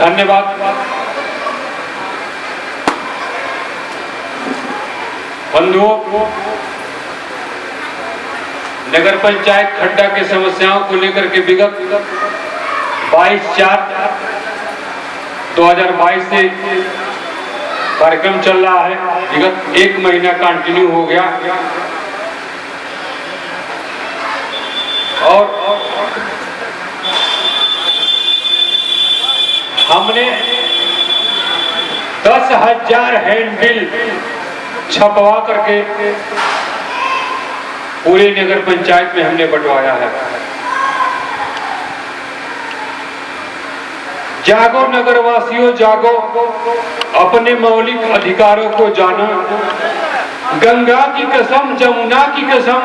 धन्यवाद। बंधुओं, नगर पंचायत खड्डा की समस्याओं को लेकर के विगत 22/4/2022 से कार्यक्रम चल रहा है। विगत 1 महीना कंटिन्यू हो गया और हमने 10,000 हैंडबिल छपवा करके पूरे नगर पंचायत में हमने बंटवाया है। जागो नगरवासियों, जागो, अपने मौलिक अधिकारों को जानो। गंगा की कसम, जमुना की कसम,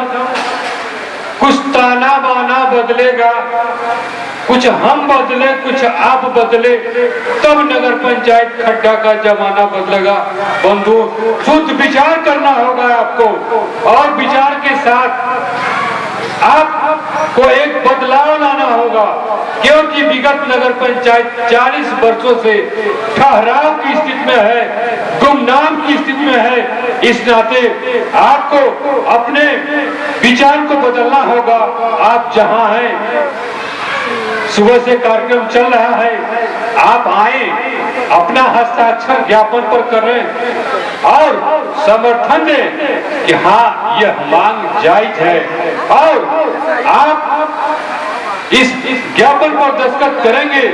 कुछ ताना बाना बदलेगा, कुछ हम बदले, कुछ आप बदले, तब नगर पंचायत खड्डा का जमाना बदलेगा। बंधुओं, शुद्ध विचार करना होगा आपको और विचार के साथ आपको एक बदलाव लाना होगा, क्योंकि विगत नगर पंचायत 40 वर्षों से ठहराव की स्थिति में है, गुमनाम की स्थिति में है। इस नाते आपको अपने विचार को बदलना होगा। आप जहां हैं, सुबह से कार्यक्रम चल रहा है, आप आए, अपना हस्ताक्षर ज्ञापन पर करें और समर्थन दें कि हाँ, यह मांग जायज है, और आप इस ज्ञापन पर दस्तखत करेंगे।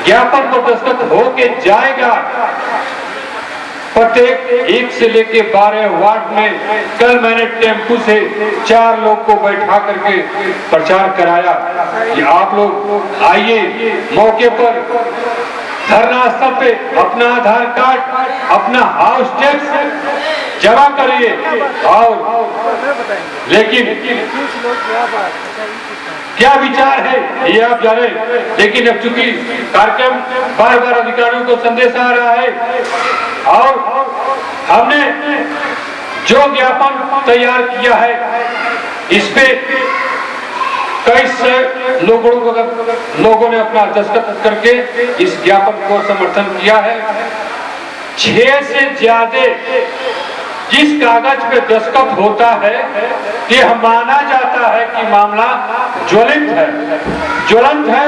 ज्ञापन पर दस्तखत होके जाएगा। प्रत्येक 1 से लेके 12 वार्ड में कल मैंने टेम्पू से 4 लोग को बैठा करके प्रचार कराया कि आप लोग आइए, मौके पर धरना स्थल पे अपना आधार कार्ड, अपना हाउस टैक्स जमा करिए। और लेकिन क्या विचार है ये आप जाने, लेकिन अब चूंकि कार्यक्रम बार-बार अधिकारियों को संदेश आ रहा है और हमने जो ज्ञापन तैयार किया है, इस पे कई से लोगों ने अपना दस्तखत करके इस ज्ञापन को समर्थन किया है। 6 से ज्यादा जिस कागज पे दस्तखत होता है कि माना जाता है कि मामला ज्वलंत है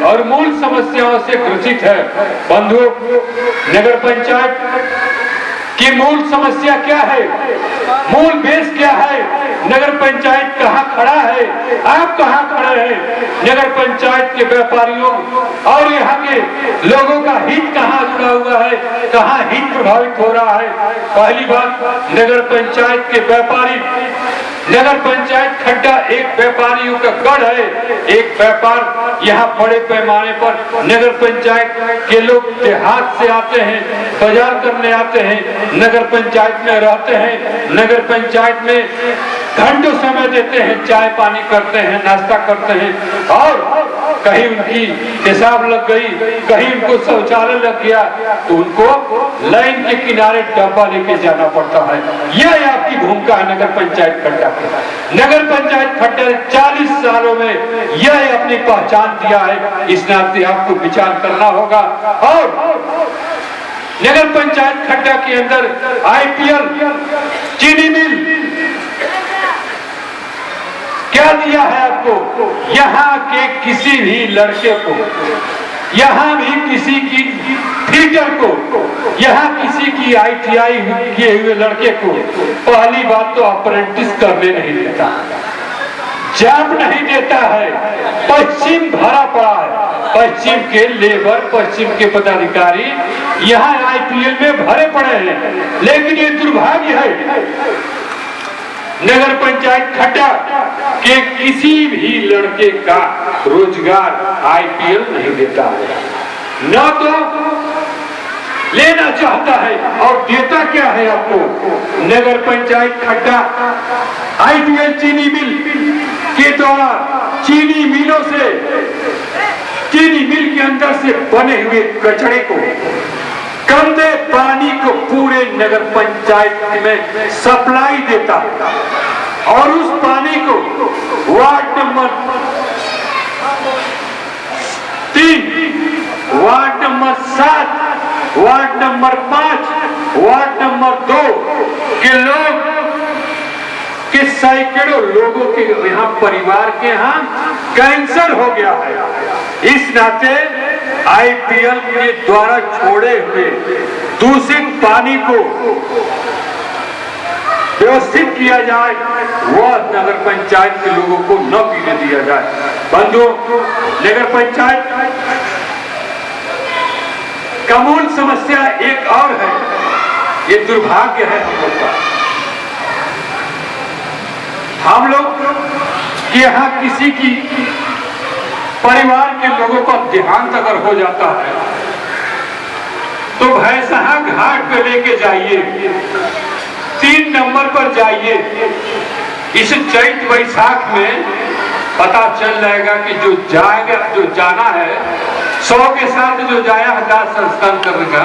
और मूल समस्याओं से ग्रसित है। बंधुओं, नगर पंचायत की मूल समस्या क्या है, मूल बेस क्या है, नगर पंचायत कहाँ खड़ा है, आप कहाँ खड़े हैं, नगर पंचायत के व्यापारियों और यहाँ के लोगों का हित कहाँ जुड़ा हुआ है, कहाँ हित प्रभावित हो रहा है। पहली बात, नगर पंचायत के व्यापारी, नगर पंचायत खड्डा एक व्यापारियों का गढ़ है। एक व्यापार यहाँ बड़े पैमाने पर नगर पंचायत के लोग देहात से आते हैं, बाजार करने आते हैं, नगर पंचायत में रहते हैं, नगर पंचायत में घंटों समय देते हैं, चाय पानी करते हैं, नाश्ता करते हैं, और कहीं उनकी पेशाब लग गई, कहीं उनको शौचालय लग गया तो उनको लाइन के किनारे डब्बा लेके जाना पड़ता है। यह आपकी भूमिका है नगर पंचायत खड्डा की। नगर पंचायत खड्डा 40 सालों में यह अपनी पहचान दिया है। इस नाते आपको विचार करना होगा। और नगर पंचायत खड्डा के अंदर IPL चीनी मिल क्या दिया है आपको, यहाँ के किसी भी लड़के को, यहाँ भी किसी की फीटर को, यहाँ किसी की ITI किए हुए लड़के को पहली बात तो अप्रेंटिस करने नहीं देता, जॉब नहीं देता है। पश्चिम भरा पड़ा है, पश्चिम के लेबर, पश्चिम के पदाधिकारी यहाँ IPL में भरे पड़े हैं। लेकिन ये दुर्भाग्य है, नगर पंचायत खड्डा के किसी भी लड़के का रोजगार IPL नहीं देता है, न तो लेना चाहता है और देता क्या है आपको। नगर पंचायत खड्डा IPL चीनी मिल के द्वारा चीनी मिलों से, चीनी मिल के अंदर से बने हुए कचरे को, गंदे पानी को पूरे नगर पंचायत में सप्लाई देता है और उस पानी को ward number 3, ward number ward number 5, ward number 2 के लोग कि सैकड़ों लोगों के यहाँ परिवार के यहाँ कैंसर हो गया है। इस नाते आईपीएल के द्वारा छोड़े हुए दूषित पानी को व्यवस्थित किया जाए, वह नगर पंचायत के लोगों को न पीने दिया जाए। बंधुओं, नगर पंचायत का मूल समस्या एक और है, ये दुर्भाग्य है हम लोग का। हम लोग यहाँ किसी की परिवार के लोगों का देहांत अगर हो जाता है तो भैंसहा घाट पे लेके जाइए, 3 नंबर पर जाइए। इस चैत वैशाख में पता चल जाएगा कि जो जाएगा, जो जाना है 100 के साथ जो जाया है दाह संस्कार करने का,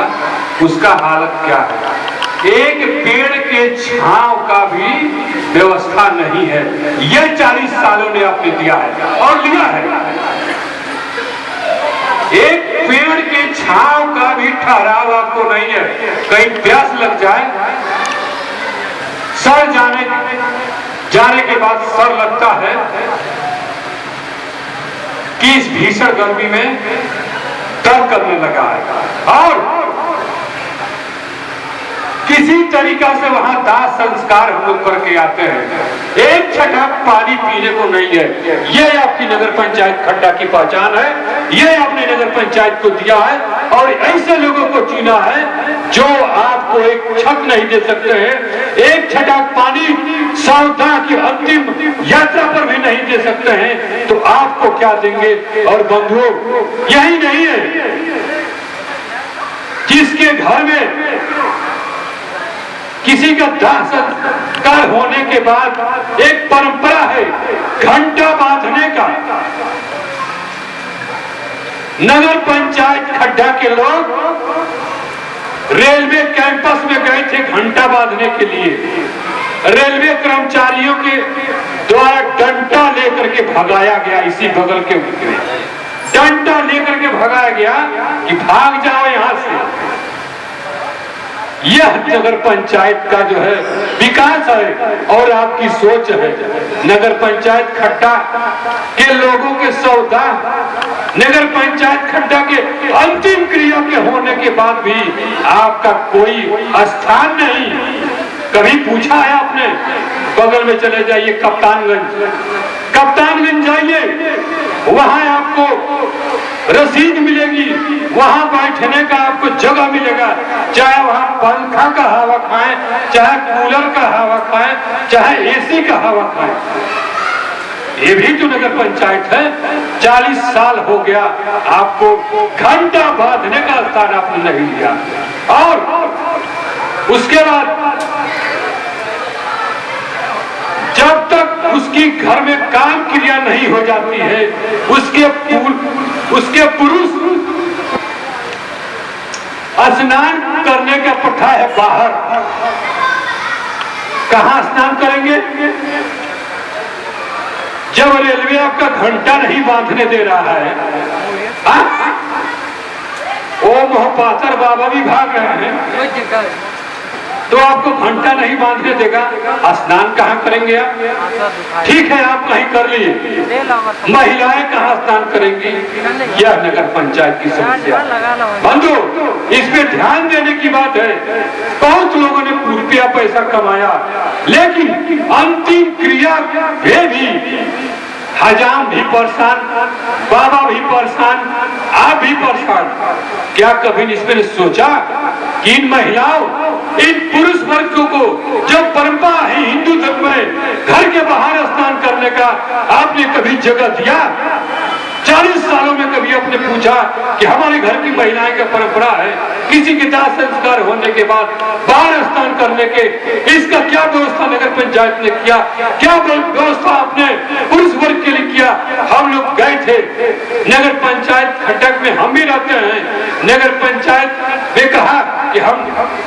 उसका हालत क्या है। एक पेड़ के छांव का भी व्यवस्था नहीं है। यह 40 सालों ने आपने दिया है और लिया है। एक पेड़ के छांव का भी ठहराव आपको नहीं है। कहीं प्यास लग जाए, सर जाने के बाद सर लगता है कि इस भीषण गर्मी में दर्द करने लगा है और किसी तरीका से वहां दाह संस्कार हम लोग करके आते हैं। एक छटाक पानी पीने को नहीं है। यह आपकी नगर पंचायत खड्डा की पहचान है, यह आपने नगर पंचायत को दिया है और ऐसे लोगों को चुना है जो आपको एक छत नहीं दे सकते हैं, एक छटाक पानी सावधान की अंतिम यात्रा पर भी नहीं दे सकते हैं, तो आपको क्या देंगे। और बंधुओं, यही नहीं है, जिसके घर में किसी का दाह संस्कार होने के बाद एक परंपरा है घंटा बांधने का। नगर पंचायत खड्डा के लोग रेलवे कैंपस में गए थे घंटा बांधने के लिए। रेलवे कर्मचारियों के द्वारा डंडा लेकर के भगाया गया। इसी बगल के डंडा लेकर के भगाया गया कि भाग जाओ यहां से। यह नगर पंचायत का जो है विकास है और आपकी सोच है। नगर पंचायत खड्डा के लोगों के सौदा, नगर पंचायत खड्डा के अंतिम क्रिया के होने के बाद भी आपका कोई स्थान नहीं। कभी पूछा है आपने? बगल में चले जाइए कप्तानगंज जाइए, वहां आपको रसीद मिलेगी, वहां बैठने का आपको जगह मिलेगा। चाहे वहां पंखा का हवा खाएं, चाहे कूलर का हवा खाएं, चाहे एसी का हवा खाएं। ये भी तो नगर पंचायत है। 40 साल हो गया आपको घंटा बांधने का स्थान आपने नहीं लिया। और उसके बाद जब तक उसकी घर में काम क्रिया नहीं हो जाती है, उसके पुरुष स्नान करने का प्रथा है बाहर। कहां स्नान करेंगे जब रेलवे आपका घंटा नहीं बांधने दे रहा है? ओ मोहपातर बाबा भी भाग रहे हैं तो आपको घंटा नहीं बांधने देगा, स्नान कहाँ करेंगे आप? ठीक है, आप कहीं कर लिए, महिलाएं कहाँ स्नान करेंगी? यह नगर पंचायत की समस्या। बंधु, इस पे ध्यान देने की बात है। बहुत लोगों ने रुपया पैसा कमाया, लेकिन अंतिम क्रिया में भी हजाम भी परेशान, बाबा भी परेशान, आप भी परेशान। क्या कभी इसमें सोचा कि इन महिलाओं, इन पुरुष वर्गों को जो परंपरा है हिंदू धर्म में घर के बाहर स्नान करने का, आपने कभी जगह दिया? 40 सालों में कभी आपने पूछा कि हमारे घर की महिलाएं का परंपरा है किसी के दाह संस्कार होने के बाद बाहर स्नान करने के, इसका क्या व्यवस्था नगर पंचायत ने किया? क्या व्यवस्था आपने पुरुष वर्ग के लिए किया? हम लोग गए थे नगर पंचायत खड्डक में, हम भी रहते हैं। नगर पंचायत ने कहा कि हम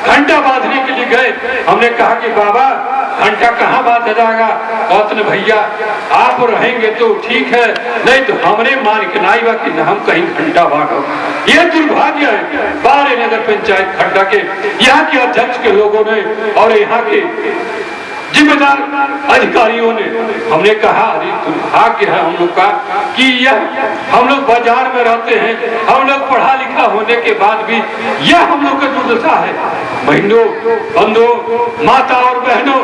घंटा बांधने के लिए गए। हमने कहा कि बाबा घंटा कहाँ बांधा जाएगा। कहते भैया आप रहेंगे तो ठीक है, नहीं तो हमरे मान के नाई बा कि हम कहीं घंटा बांधो। ये दुर्भाग्य है बारे नगर पंचायत खड्डा के यहाँ के अध्यक्ष के लोगों ने और यहाँ के जिम्मेदार अधिकारियों ने। हमने कहा अरे दुर्भाग्य है हम लोग का कि यह हम लोग बाजार में रहते हैं, हम लोग पढ़ा लिखा होने के बाद भी यह हम लोग का दुर्दशा है। बहनों, बंधुओं, माता और बहनों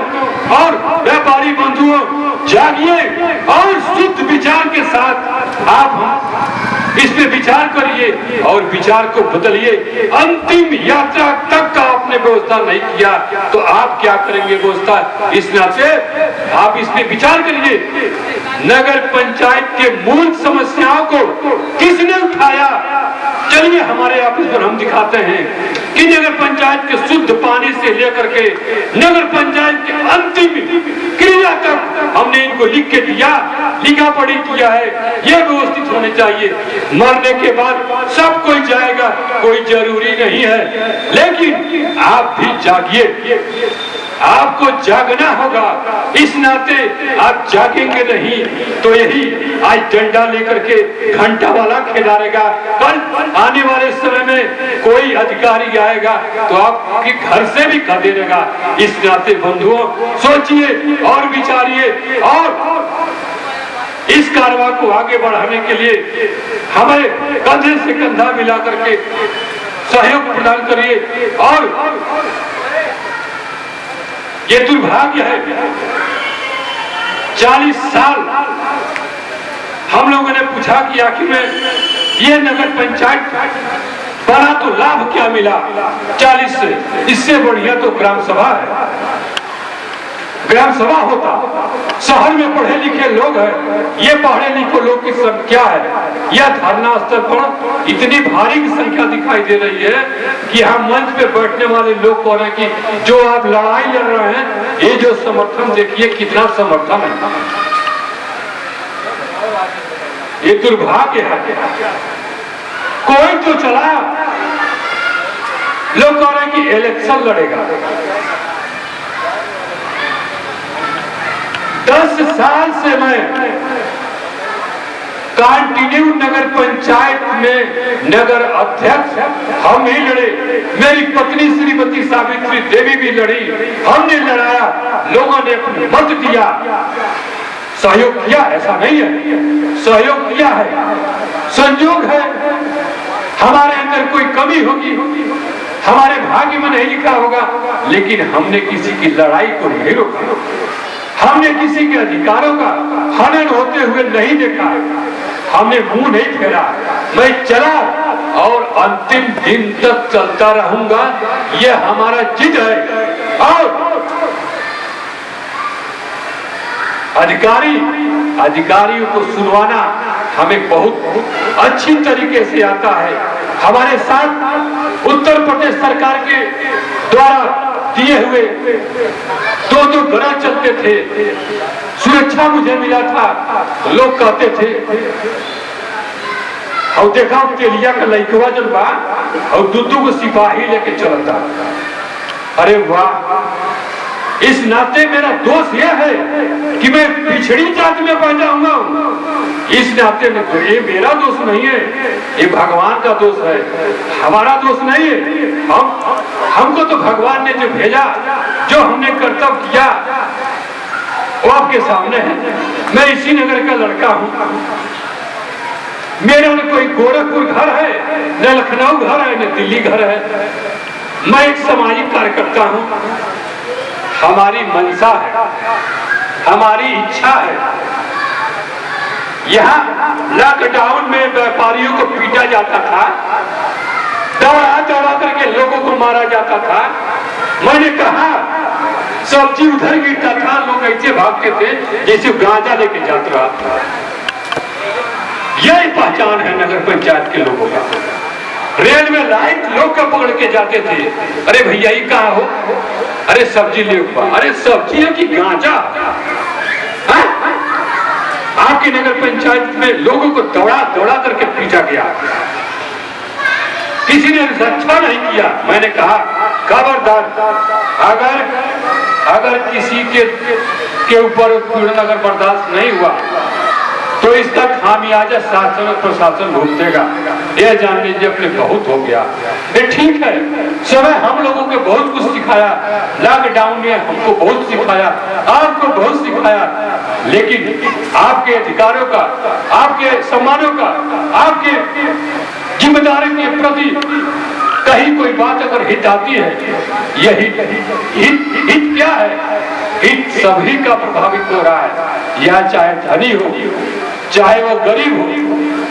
और व्यापारी बंधुओं, जागिए और शुद्ध विचार के साथ आप इस पे विचार करिए और विचार को बदलिए। अंतिम यात्रा तक का आपने व्यवस्था नहीं किया तो आप क्या करेंगे व्यवस्था। इस नाते आप इस पे विचार करिए। नगर पंचायत के मूल समस्याओं को किसने उठाया? चलिए हमारे ऑफिस पर हम दिखाते हैं कि नगर पंचायत के शुद्ध पानी से लेकर के नगर पंचायत के अंतिम क्रिया तक हमने इनको लिख के दिया, लिखा पढ़ी किया है। ये व्यवस्थित होने चाहिए। मरने के बाद सब कोई जाएगा, कोई जरूरी नहीं है, लेकिन आप भी जागिए, आपको जागना होगा। इस नाते आप जागेंगे नहीं तो यही आज डंडा लेकर के घंटा वाला खिलाएगा। कल आने वाले समय में कोई अधिकारी आएगा तो आपके घर से भी खदेड़ेगा। इस नाते बंधुओं सोचिए और विचारिए और इस कार्रवाई को आगे बढ़ाने के लिए हमें कंधे से कंधा मिला करके सहयोग प्रदान करिए। और ये दुर्भाग्य है 40 साल हम लोगों ने पूछा कि आखिर में ये नगर पंचायत बना तो लाभ क्या मिला 40 से। इससे बढ़िया तो ग्राम सभा है। ग्राम सभा होता, शहर में पढ़े लिखे लोग हैं, ये पढ़े लिखे लोग की संख्या है। यह धरना स्थल पर इतनी भारी संख्या दिखाई दे रही है कि हम मंच पे बैठने वाले लोग कह रहे हैं कि जो आप लड़ाई लड़ रहे हैं, ये जो समर्थन देखिए कितना समर्थन है। ये दुर्भाग्य है। कोई तो चला, लोग कह रहे हैं कि इलेक्शन लड़ेगा। 10 साल से मैं कंटिन्यू नगर पंचायत में नगर अध्यक्ष हम ही लड़े, मेरी पत्नी श्रीमती सावित्री देवी भी लड़ी, हमने लड़ाया, लोगों ने अपने मत दिया, सहयोग किया। ऐसा नहीं है, सहयोग किया है, संयोग है। हमारे अंदर कोई कमी होगी, हमारे भाग्य में नहीं लिखा होगा, लेकिन हमने किसी की लड़ाई को नहीं रोका, हमने किसी के अधिकारों का हनन होते हुए नहीं देखा, हमने मुंह नहीं फेरा। मैं चला और अंतिम दिन तक चलता रहूंगा, यह हमारा जिद है। और अधिकारियों को सुनवाना हमें बहुत अच्छी तरीके से आता है। हमारे साथ उत्तर प्रदेश सरकार के द्वारा दिए हुए 2 गणा चलते थे, सुरक्षा मुझे मिला था। लोग कहते थे और देखा तेलिया का लइकवा जन बा और 2 को सिपाही लेके चलता। अरे वाह, इस नाते मेरा दोष यह है कि मैं पिछड़ी जाति में पैदा हुआ हूँ। इस नाते में तो ये मेरा दोष नहीं है, ये भगवान का दोष है, हमारा दोष नहीं है। हमको तो भगवान ने जो भेजा, जो हमने कर्तव्य किया वो आपके सामने है। मैं इसी नगर का लड़का हूँ। मेरा न कोई गोरखपुर घर है, न लखनऊ घर है, न दिल्ली घर है। मैं एक सामाजिक कार्यकर्ता हूँ। हमारी मंशा है, हमारी इच्छा है। यहाँ लॉकडाउन में व्यापारियों को पीटा जाता था, दौड़ा दौड़ा करके लोगों को मारा जाता था। मैंने कहा सब्जी उधर गिरता था, लोग ऐसे भागते थे जैसे गांजा लेके जाता रहा। यही पहचान है नगर पंचायत के लोगों का। रेलवे लाइन लोग का पकड़ के जाते थे, अरे भैया ये कहाँ हो, अरे सब्जी ले ऊपर, अरे सब्जी है कि गांजा। आपकी नगर पंचायत में लोगों को दौड़ा दौड़ा करके पीटा गया, किसी ने रक्षा नहीं किया। मैंने कहा खबरदार, अगर किसी के ऊपर उत्पीड़न अगर बर्दाश्त नहीं हुआ तो इसका खामियाजा शासन और प्रशासन भुगतेगा। यह जान लीजिए अपने बहुत हो गया। ये ठीक है, समय हम लोगों के बहुत कुछ सिखाया, लॉकडाउन ने हमको बहुत सिखाया, आपको बहुत सिखाया, लेकिन आपके अधिकारों का, आपके सम्मानों का, आपके जिम्मेदारी के प्रति कहीं कोई बात अगर हित आती है, यही हित क्या है? हित सभी का प्रभावित हो रहा है, या चाहे धनी हो, चाहे वो गरीब हो,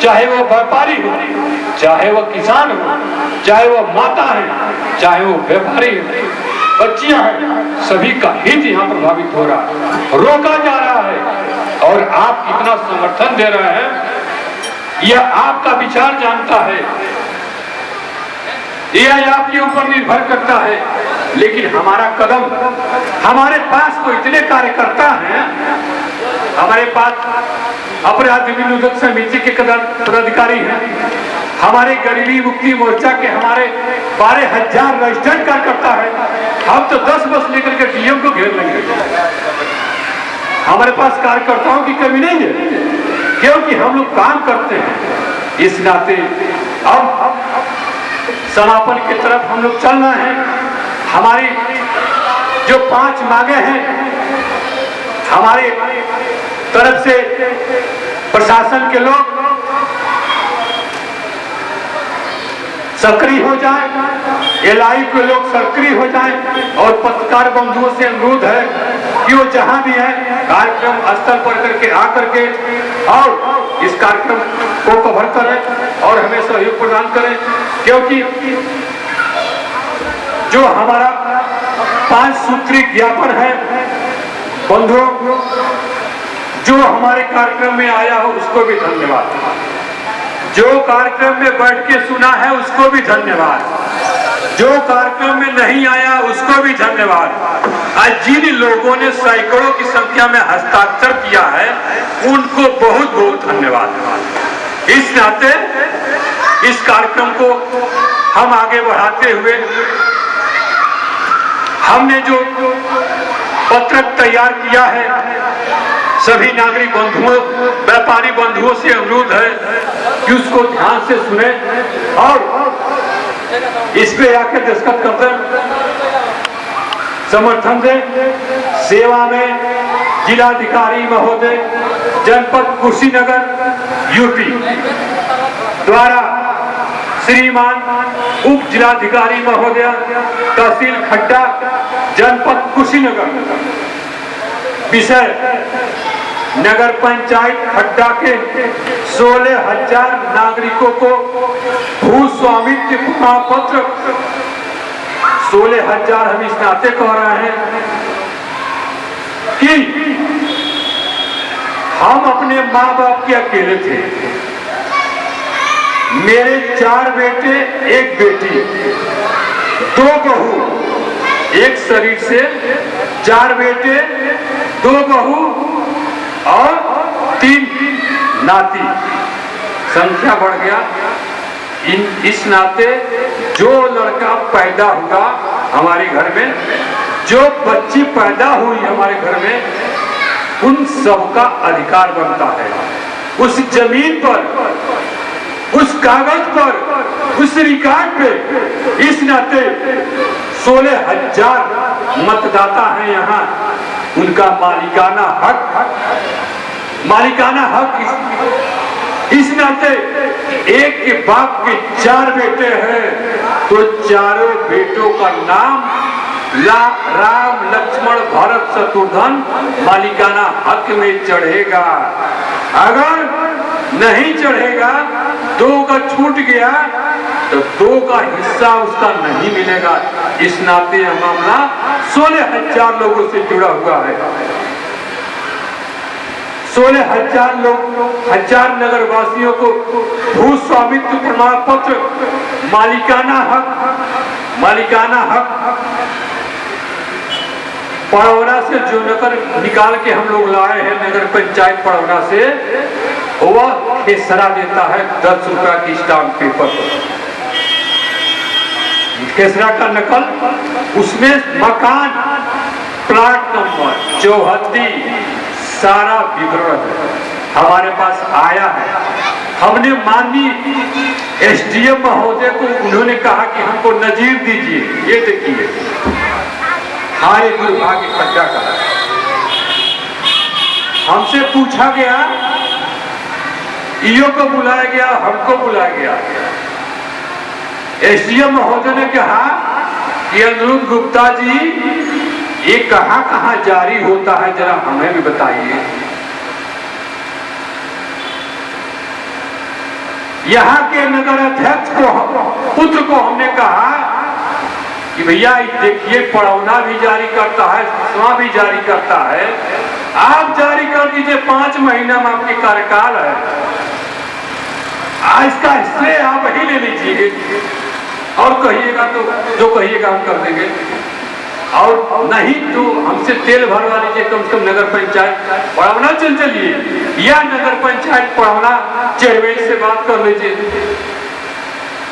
चाहे वो व्यापारी हो, चाहे वो किसान हो, चाहे वो माता है, चाहे वो व्यापारी हो, बच्चियां हैं, सभी का हित यहाँ प्रभावित हो रहा है, रोका जा रहा है। और आप कितना समर्थन दे रहे हैं यह आपका विचार जानता है, यह आपके ऊपर निर्भर करता है। लेकिन हमारा कदम, हमारे पास तो इतने कार्यकर्ता हैं, हमारे पास अपराध निरोधक समिति के पदाधिकारी हैं, हमारे गरीबी मुक्ति मोर्चा के हमारे 12,000 रजिस्टर्ड कार्यकर्ता है। हम तो 10 बस लेकर के डीएम को घेर लेंगे। हमारे पास कार्यकर्ताओं की कमी नहीं है, क्योंकि हम लोग काम करते हैं। इस नाते अब समापन की तरफ हम लोग चलना है। हमारी जो 5 मांगे हैं, हमारी तरफ से प्रशासन के लोग सक्रिय हो जाए, एलआई के लोग सक्रिय हो जाए, और पत्रकार बंधुओं से अनुरोध है कि वो जहां भी है कार्यक्रम स्थल पर करके आकर के और इस कार्यक्रम को कवर करें और हमें सहयोग प्रदान करें। क्योंकि जो हमारा 5 सूत्री ज्ञापन है, बंधुओं, जो हमारे कार्यक्रम में आया हो उसको भी धन्यवाद, जो कार्यक्रम में बैठ के सुना है उसको भी धन्यवाद, जो कार्यक्रम में नहीं आया उसको भी धन्यवाद। आज जिन लोगों ने सैकड़ों की संख्या में हस्ताक्षर किया है उनको बहुत बहुत धन्यवाद। इस नाते इस कार्यक्रम को हम आगे बढ़ाते हुए हमने जो पत्रक तैयार किया है, सभी नागरिक बंधुओं, व्यापारी बंधुओं से अनुरोध है कि उसको ध्यान से सुने और इस पे आकर दस्तखत करते समर्थन दें। सेवा में जिलाधिकारी महोदय जनपद कुशीनगर यूपी द्वारा श्रीमान उप जिलाधिकारी महोदय तहसील खड्डा जनपद कुशीनगर, विषय नगर पंचायत खड्डा के 16,000 नागरिकों को भू स्वामित्व प्रमाण पत्र, 16,000 हम इस नाते कह रहे हैं कि हम अपने माँ बाप के अकेले थे। मेरे 4 बेटे 1 बेटी, 2 बहू, एक शरीर से 4 बेटे 2 बहू और 3 नाती, संख्या बढ़ गया। इस नाते जो लड़का पैदा हुआ हमारे घर में, जो बच्ची पैदा हुई हमारे घर में, उन सबका अधिकार बनता है उस जमीन पर, उस कागज पर, उस रिकॉर्ड पे। इस नाते 16,000 मतदाता हैं यहाँ, उनका मालिकाना हक इस नाते एक के बाप के 4 बेटे हैं तो चारों बेटों का नाम राम लक्ष्मण भरत शत्रुघ्न मालिकाना हक में चढ़ेगा। अगर नहीं चढ़ेगा, 2 का छूट गया तो 2 का हिस्सा उसका नहीं मिलेगा। इस नाते यह मामला 16,000 लोगों से जुड़ा हुआ है। 16,000 लोग, 1000 नगर वासियों को भू स्वामित्व प्रमाण पत्र, मालिकाना हक पड़ौना से जो नगर निकाल के हम लोग लाए हैं, नगर पंचायत पड़ौना से, वह खेसरा देता है 10 रुपया की स्टाम्प पेपर पर। खेसरा का नकल, उसमें मकान, प्लाट नंबर, चौहद्दी, सारा विवरण हमारे पास आया है। हमने माननीय एसडीएम महोदय को, उन्होंने कहा कि हमको नजीर दीजिए, ये देखिए हाय दुर्भाग्य खड्डा का। हमसे पूछा गया, ईओ को बुलाया गया, हमको बुलाया गया। एसडीएम महोदय ने कहा कि अनिरुद्ध गुप्ता जी, ये कहां कहां जारी होता है, जरा हमें भी बताइए। यहाँ के नगर अध्यक्ष को, पुत्र को हमने कहा कि भैया देखिए, पड़ौना भी जारी करता है, सिसवा भी जारी करता है, आप जारी कर दीजिए, 5 महीना में आपकी कार्यकाल है, आज का श्रेय आप ही ले लीजिए और कहिएगा तो जो कहिएगा हम कर देंगे, और नहीं तो हमसे तेल भरवा लीजिए, कम से कम नगर पंचायत पड़ौना चल चलिए, या नगर पंचायत पड़ौना चेयरमैन से बात कर लीजिए।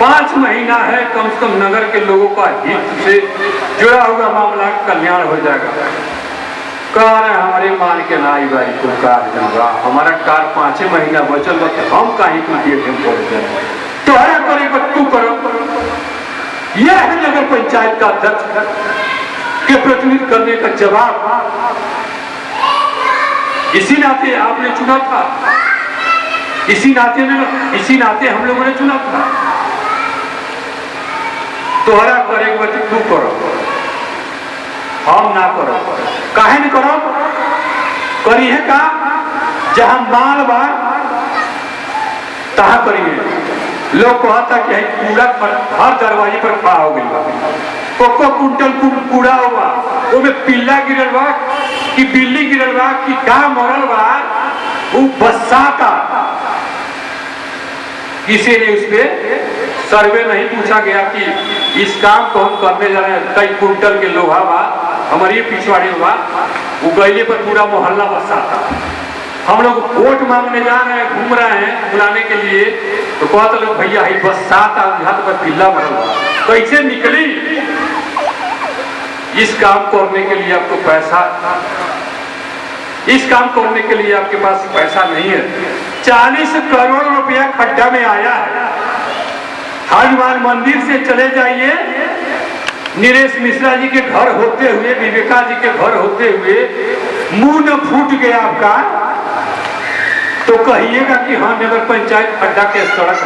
5 महीना है, कम से कम नगर के लोगों का हित से जुड़ा हुआ मामला कल्याण हो जाएगा। कह रहे हमारे मान के नाई भाई को कार दूंगा, हमारा कार 5 महीना बचल बा, हम कहीं को दिए तो है करे तू करो। यह है नगर पंचायत का अध्यक्ष के प्रतिनिधित्व करने का जवाब। इसी नाते आपने चुना था, इसी नाते हम लोगों ने चुना था। तोहरा करेगा तू करो, हम ना करो। काहे नहीं करो? करी है का जहां माल बा तहां करिए। लोग कहता कि कूड़ा हर दरवाजे पर खड़ा हो गई, कोको कुंटल कूड़ा होगा, वो में पिल्ला गिरल बा कि बिल्ली गिरल बा कि गाय मरल बा, वो बसाता। किसी ने उस पर सर्वे नहीं पूछा गया कि इस काम को हम करने जा रहे हैं, कई कुंटल के लोहा बा हमारी पिछवाड़ी बा, वो गैले पर पूरा मोहल्ला बसाता। हम लोग वोट मांगने जा रहे हैं, घूम रहे हैं बुलाने के लिए, तो कहते लोग भैया ही बस 7 हाथ पर पिल्ला मरल बा, कैसे निकली? इस काम करने के लिए आपको पैसा, इस काम करने के लिए आपके पास पैसा नहीं है। 40 करोड़ रुपया खड्डा में आया है। हनुमान मंदिर से चले जाइए, नीरेश मिश्रा जी के घर होते हुए, विवेका जी के घर होते हुए मुंह न फूट गया आपका, तो कहिएगा कि हाँ नगर पंचायत खड्डा के सड़क।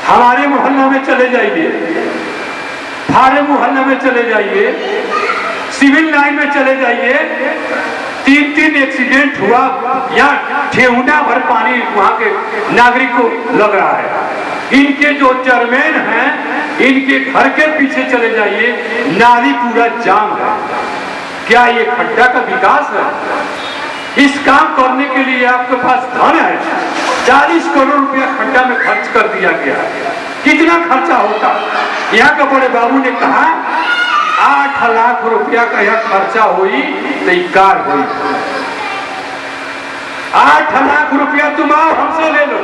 हमारे मोहल्ला में चले जाइए, फारे मोहल्ला में चले जाइए, सिविल लाइन में चले जाइए, 3 एक्सीडेंट हुआ या ठेहुना भर पानी वहां के नागरिक को लग रहा है। इनके जो चेयरमैन हैं, इनके घर के पीछे चले जाइए, नाली पूरा जाम है। क्या ये खड्डा का विकास है? इस काम करने के लिए आपके पास धन है। 40 करोड़ रुपया खड्डा में खर्च कर दिया गया। कितना खर्चा होता? यहाँ के बड़े बाबू ने कहा 8 लाख रुपया का यह खर्चा हुई तो कार हुई। 8 लाख रुपया तुम आओ हमसे ले लो,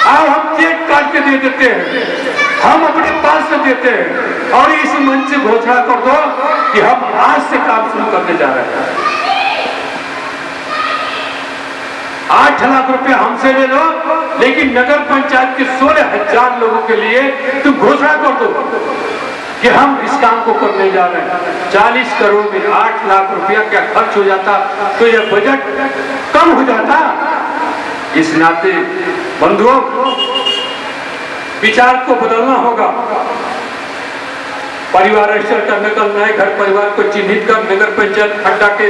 आओ हम चेक काट के दे देते हैं, हम अपने पास से देते हैं, और इस मंच से घोषणा कर दो कि हम आज से काम शुरू करने जा रहे हैं। 8 लाख रुपया हमसे ले लो, लेकिन नगर पंचायत के 16,000 लोगों के लिए तुम घोषणा कर दो कि हम इस काम को करने जा रहे हैं। 40 करोड़ में 8 लाख रुपया क्या खर्च हो जाता तो यह बजट कम हो जाता। इस नाते बंधुओं, विचार को बदलना होगा। परिवार रजिस्टर करने का, नए घर परिवार को चिन्हित कर नगर पंचायत खड्डा के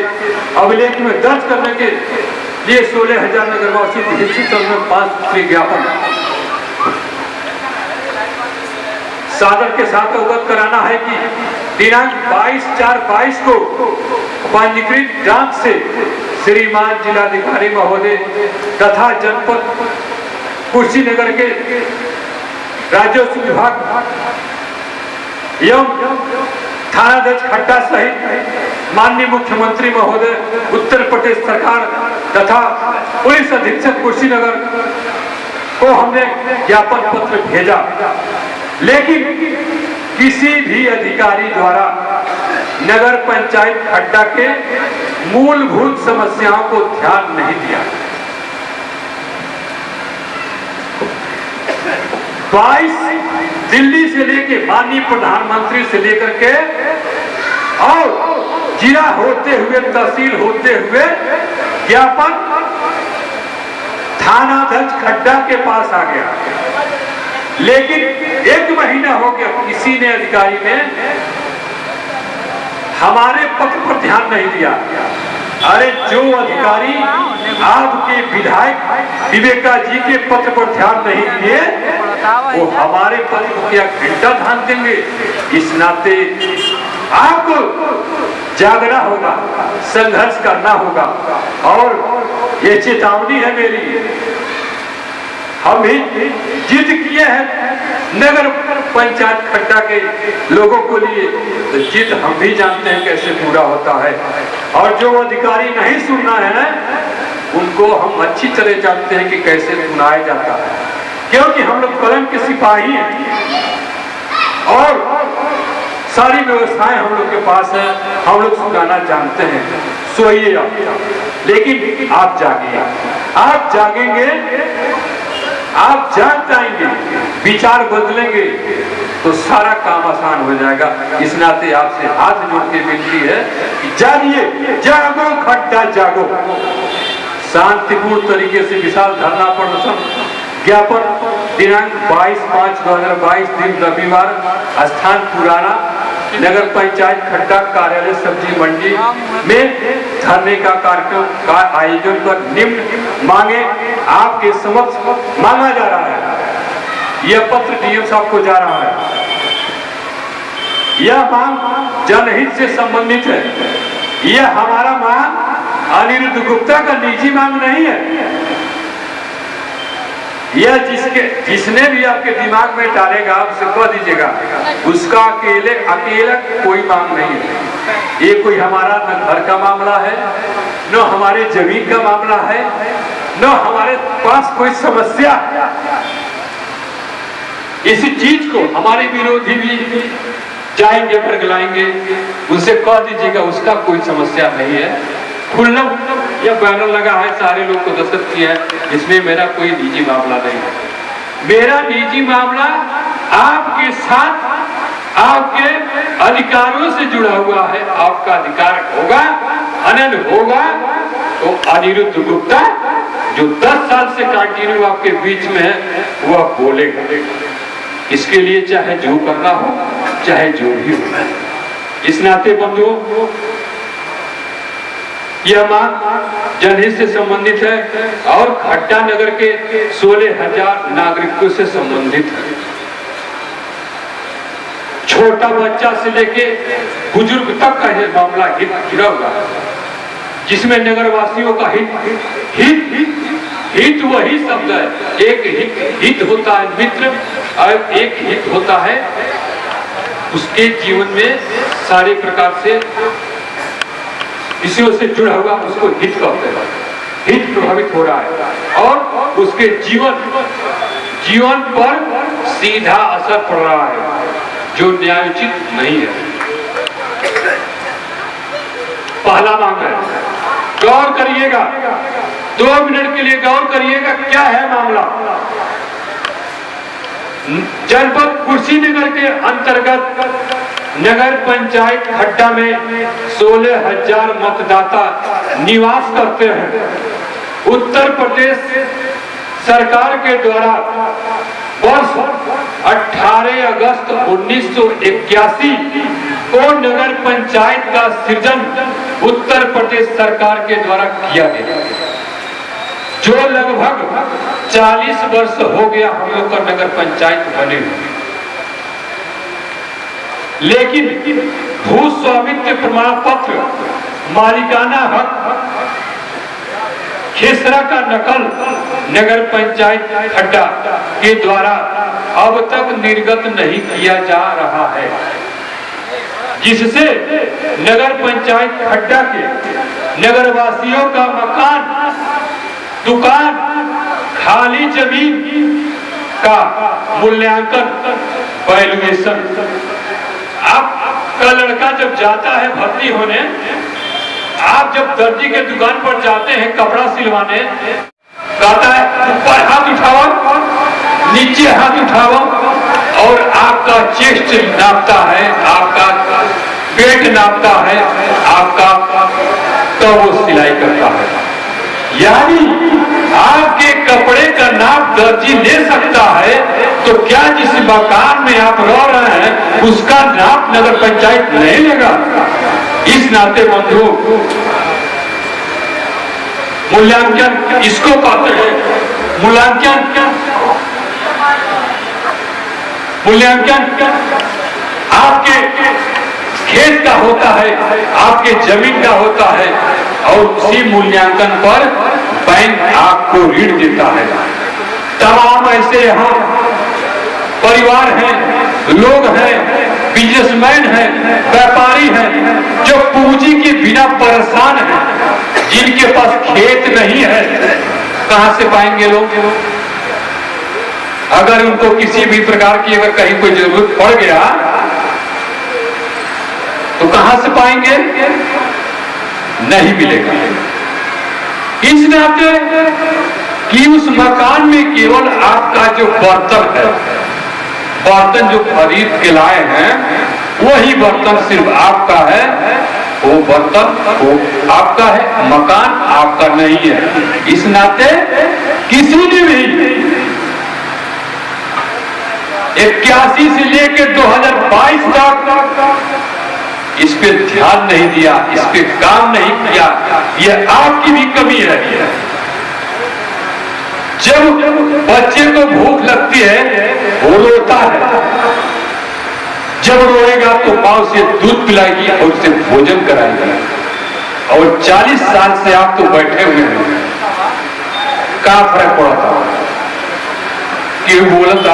अभिलेख में दर्ज करने के लिए 16,000 नगरवासी विकसित में 5 विज्ञापन सादर के साथ अवगत कराना है कि दिनांक 22/4/22 को पंजीकृत डाक से श्रीमान जिलाधिकारी महोदय तथा जनपद कुशीनगर के राजस्व विभाग एवं थानाध्यक्ष खड्डा सहित माननीय मुख्यमंत्री महोदय, उत्तर प्रदेश सरकार तथा पुलिस अधीक्षक कुशीनगर को हमने ज्ञापन पत्र भेजा, लेकिन किसी भी अधिकारी द्वारा नगर पंचायत खड्डा के मूलभूत समस्याओं को ध्यान नहीं दिया। 22 दिल्ली से लेके माननीय प्रधानमंत्री से लेकर के और जिला होते हुए, तहसील होते हुए ज्ञापन थानाध्यक्ष खड्डा के पास आ गया, लेकिन 1 महीना हो गया, किसी ने अधिकारी ने हमारे पत्र पर ध्यान नहीं दिया। अरे जो अधिकारी आपके विधायक विवेका जी के पत्र पर ध्यान नहीं दिए, वो हमारे पत्र को क्या घंटा ध्यान देंगे? इस नाते आपको जागना होगा, संघर्ष करना होगा। और ये चेतावनी है मेरी, हम भी जिद किए हैं नगर पंचायत खड्डा के लोगों को लिए, तो जिद हम भी जानते हैं कैसे पूरा होता है। और जो अधिकारी नहीं सुनना है उनको हम अच्छी तरह जानते हैं कि कैसे सुनाया जाता है, क्योंकि हम लोग कलम के सिपाही हैं और सारी व्यवस्थाएं हम लोग के पास है, हम लोग सुनाना जानते हैं। सोइए आप, लेकिन आप जागिए, आप जागेंगे, आप जाग जाएंगे, विचार बदलेंगे तो सारा काम आसान हो जाएगा। इस नाते आपसे हाथ जोड़ के विनती है कि जागिए, जागो खड्डा जागो। शांतिपूर्ण तरीके से विशाल धरना प्रदर्शन ज्ञापन दिनांक 22/5/2022 दिन रविवार, स्थान पुराना नगर पंचायत खड्डा कार्यालय सब्जी मंडी में धरने का कार्यक्रम का आयोजन कर निम्न मांगे आपके समक्ष मांगा जा रहा है। यह पत्र डीएम साहब को जा रहा है। यह मांग जनहित से संबंधित है। यह हमारा मांग अनिरुद्ध गुप्ता का निजी मांग नहीं है। यह जिसने भी आपके दिमाग में डालेगा, आपसे कह दीजिएगा, उसका अकेला कोई मांग नहीं है। ये कोई हमारा न घर का मामला है, न हमारे जमीन का मामला है, न हमारे पास कोई समस्या। इसी चीज को हमारे विरोधी भी जाएंगे, बरगलाएंगे, उनसे कह दीजिएगा उसका कोई समस्या नहीं है। खुल्ला यह बैनर लगा है, सारे लोग को दस्तखत किया है, इसमें मेरा कोई निजी मामला नहीं है। मेरा निजी मामला आपके साथ, आपके अधिकारों से जुड़ा हुआ है। आपका अधिकार होगा, अनंत होगा, तो अनिरुद्ध गुप्ता जो 10 साल से कंटिन्यू आपके बीच में है, वह बोलेगा। इसके लिए चाहे जो करना हो, चाहे जो भी हो। इस नाते बंधुओं, यह मांग जनहित से संबंधित है और खड्डा नगर के 16,000 नागरिकों से संबंधित है। छोटा बच्चा से लेके बुजुर्ग तक का यह मामला हित जुड़ा हुआ है, जिसमें नगरवासियों का हित वही शब्द है। एक हित होता है मित्र और एक हित होता है उसके जीवन में सारे प्रकार से विषयों से जुड़ा हुआ, उसको हित कहते हैं। हित प्रभावित हो रहा है और उसके जीवन पर सीधा असर पड़ रहा है, जो न्यायोचित नहीं है। पहला मांग है, गौर करिएगा, 2 मिनट के लिए गौर करिएगा, क्या है मामला। जनपद कुर्सीनगर के अंतर्गत नगर पंचायत खड्डा में 16,000 मतदाता निवास करते हैं। उत्तर प्रदेश सरकार के द्वारा वर्ष 18 अगस्त 1981 को नगर पंचायत का सृजन उत्तर प्रदेश सरकार के द्वारा किया गया, जो लगभग 40 वर्ष हो गया हम लोग का नगर पंचायत बने हुए। लेकिन भू स्वामित्व प्रमाण पत्र, मालिकाना हक, खेसरा का नकल नगर पंचायत खड्डा के द्वारा अब तक निर्गत नहीं किया जा रहा है, जिससे नगर पंचायत खड्डा के नगरवासियों का मकान, दुकान, खाली जमीन का मूल्यांकन, वैल्यूएशन आपका लड़का जब जाता है भर्ती होने, आप जब दर्जी के दुकान पर जाते हैं कपड़ा सिलवाने, कहता है ऊपर हाथ उठाओ, नीचे हाथ उठाओ, और आपका चेस्ट नापता है, आपका पेट नापता है आपका, तो वो सिलाई करता है। यानी आपके कपड़े का नाप दर्जी ले सकता है, तो क्या जिस मकान में आप रह रहे हैं उसका नाप नगर पंचायत नहीं लेगा? इस नाते बंधु, मूल्यांकन इसको कहते हैं। मूल्यांकन आपके खेत का होता है, आपके जमीन का होता है, और उसी मूल्यांकन पर बैंक आपको ऋण देता है। तमाम ऐसे यहाँ परिवार हैं, लोग हैं, बिजनेसमैन हैं, व्यापारी हैं, जो पूंजी के बिना परेशान हैं, जिनके पास खेत नहीं है। कहां से पाएंगे लोग? अगर उनको किसी भी प्रकार की अगर कहीं कोई जरूरत पड़ गया तो कहां से पाएंगे? नहीं मिलेगा। इस नाते कि उस मकान में केवल आपका जो बर्तन है, बर्तन जो खरीद के लाए हैं, वही बर्तन सिर्फ आपका है, वो बर्तन वो आपका है, मकान आपका नहीं है। इस नाते किसी ने भी 81 से लेकर 2022 तक इस पे ध्यान नहीं दिया, इस पे काम नहीं किया, यह आपकी भी कमी है। जब बच्चे को भूख लगती है वो रोता है, जब रोएगा तो माँ उसे दूध पिलाएगी और उसे भोजन कराएगी। और 40 साल से आप तो बैठे हुए हैं, क्या फर्क पड़ा था? कि बोलता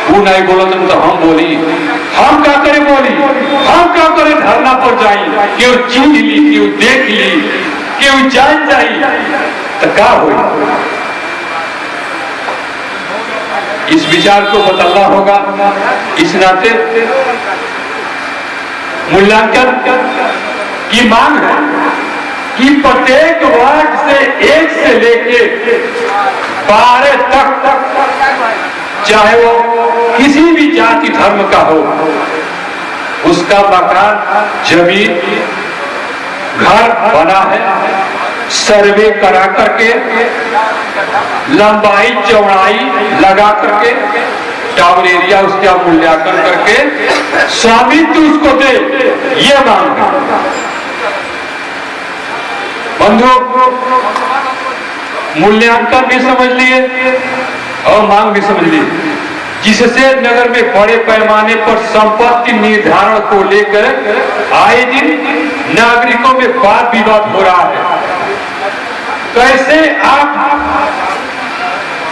वो नहीं बोला तो हम बोली, हम क्या करें बोली, हम क्या करें धरना पर जाई, क्यों चीज ली, क्यों देख ली, क्यों जान जाई, तो क्या हुई? इस विचार को बदलना होगा। इस नाते मूल्यांकन की मांग है कि प्रत्येक वार्ड से 1 से लेके 12 तक, चाहे वो किसी भी जाति धर्म का हो, उसका मकान, जमीन, घर बना है, सर्वे करा करके, लंबाई चौड़ाई लगा करके, टावर एरिया उसका मूल्यांकन करके स्वामित्व उसको दे, ये मांग है। बंधु, मूल्यांकन भी समझ लिए और मांग भी समझ ली, जिससे नगर में बड़े पैमाने पर संपत्ति निर्धारण को लेकर आए दिन नागरिकों में वाद विवाद हो रहा है। कैसे आप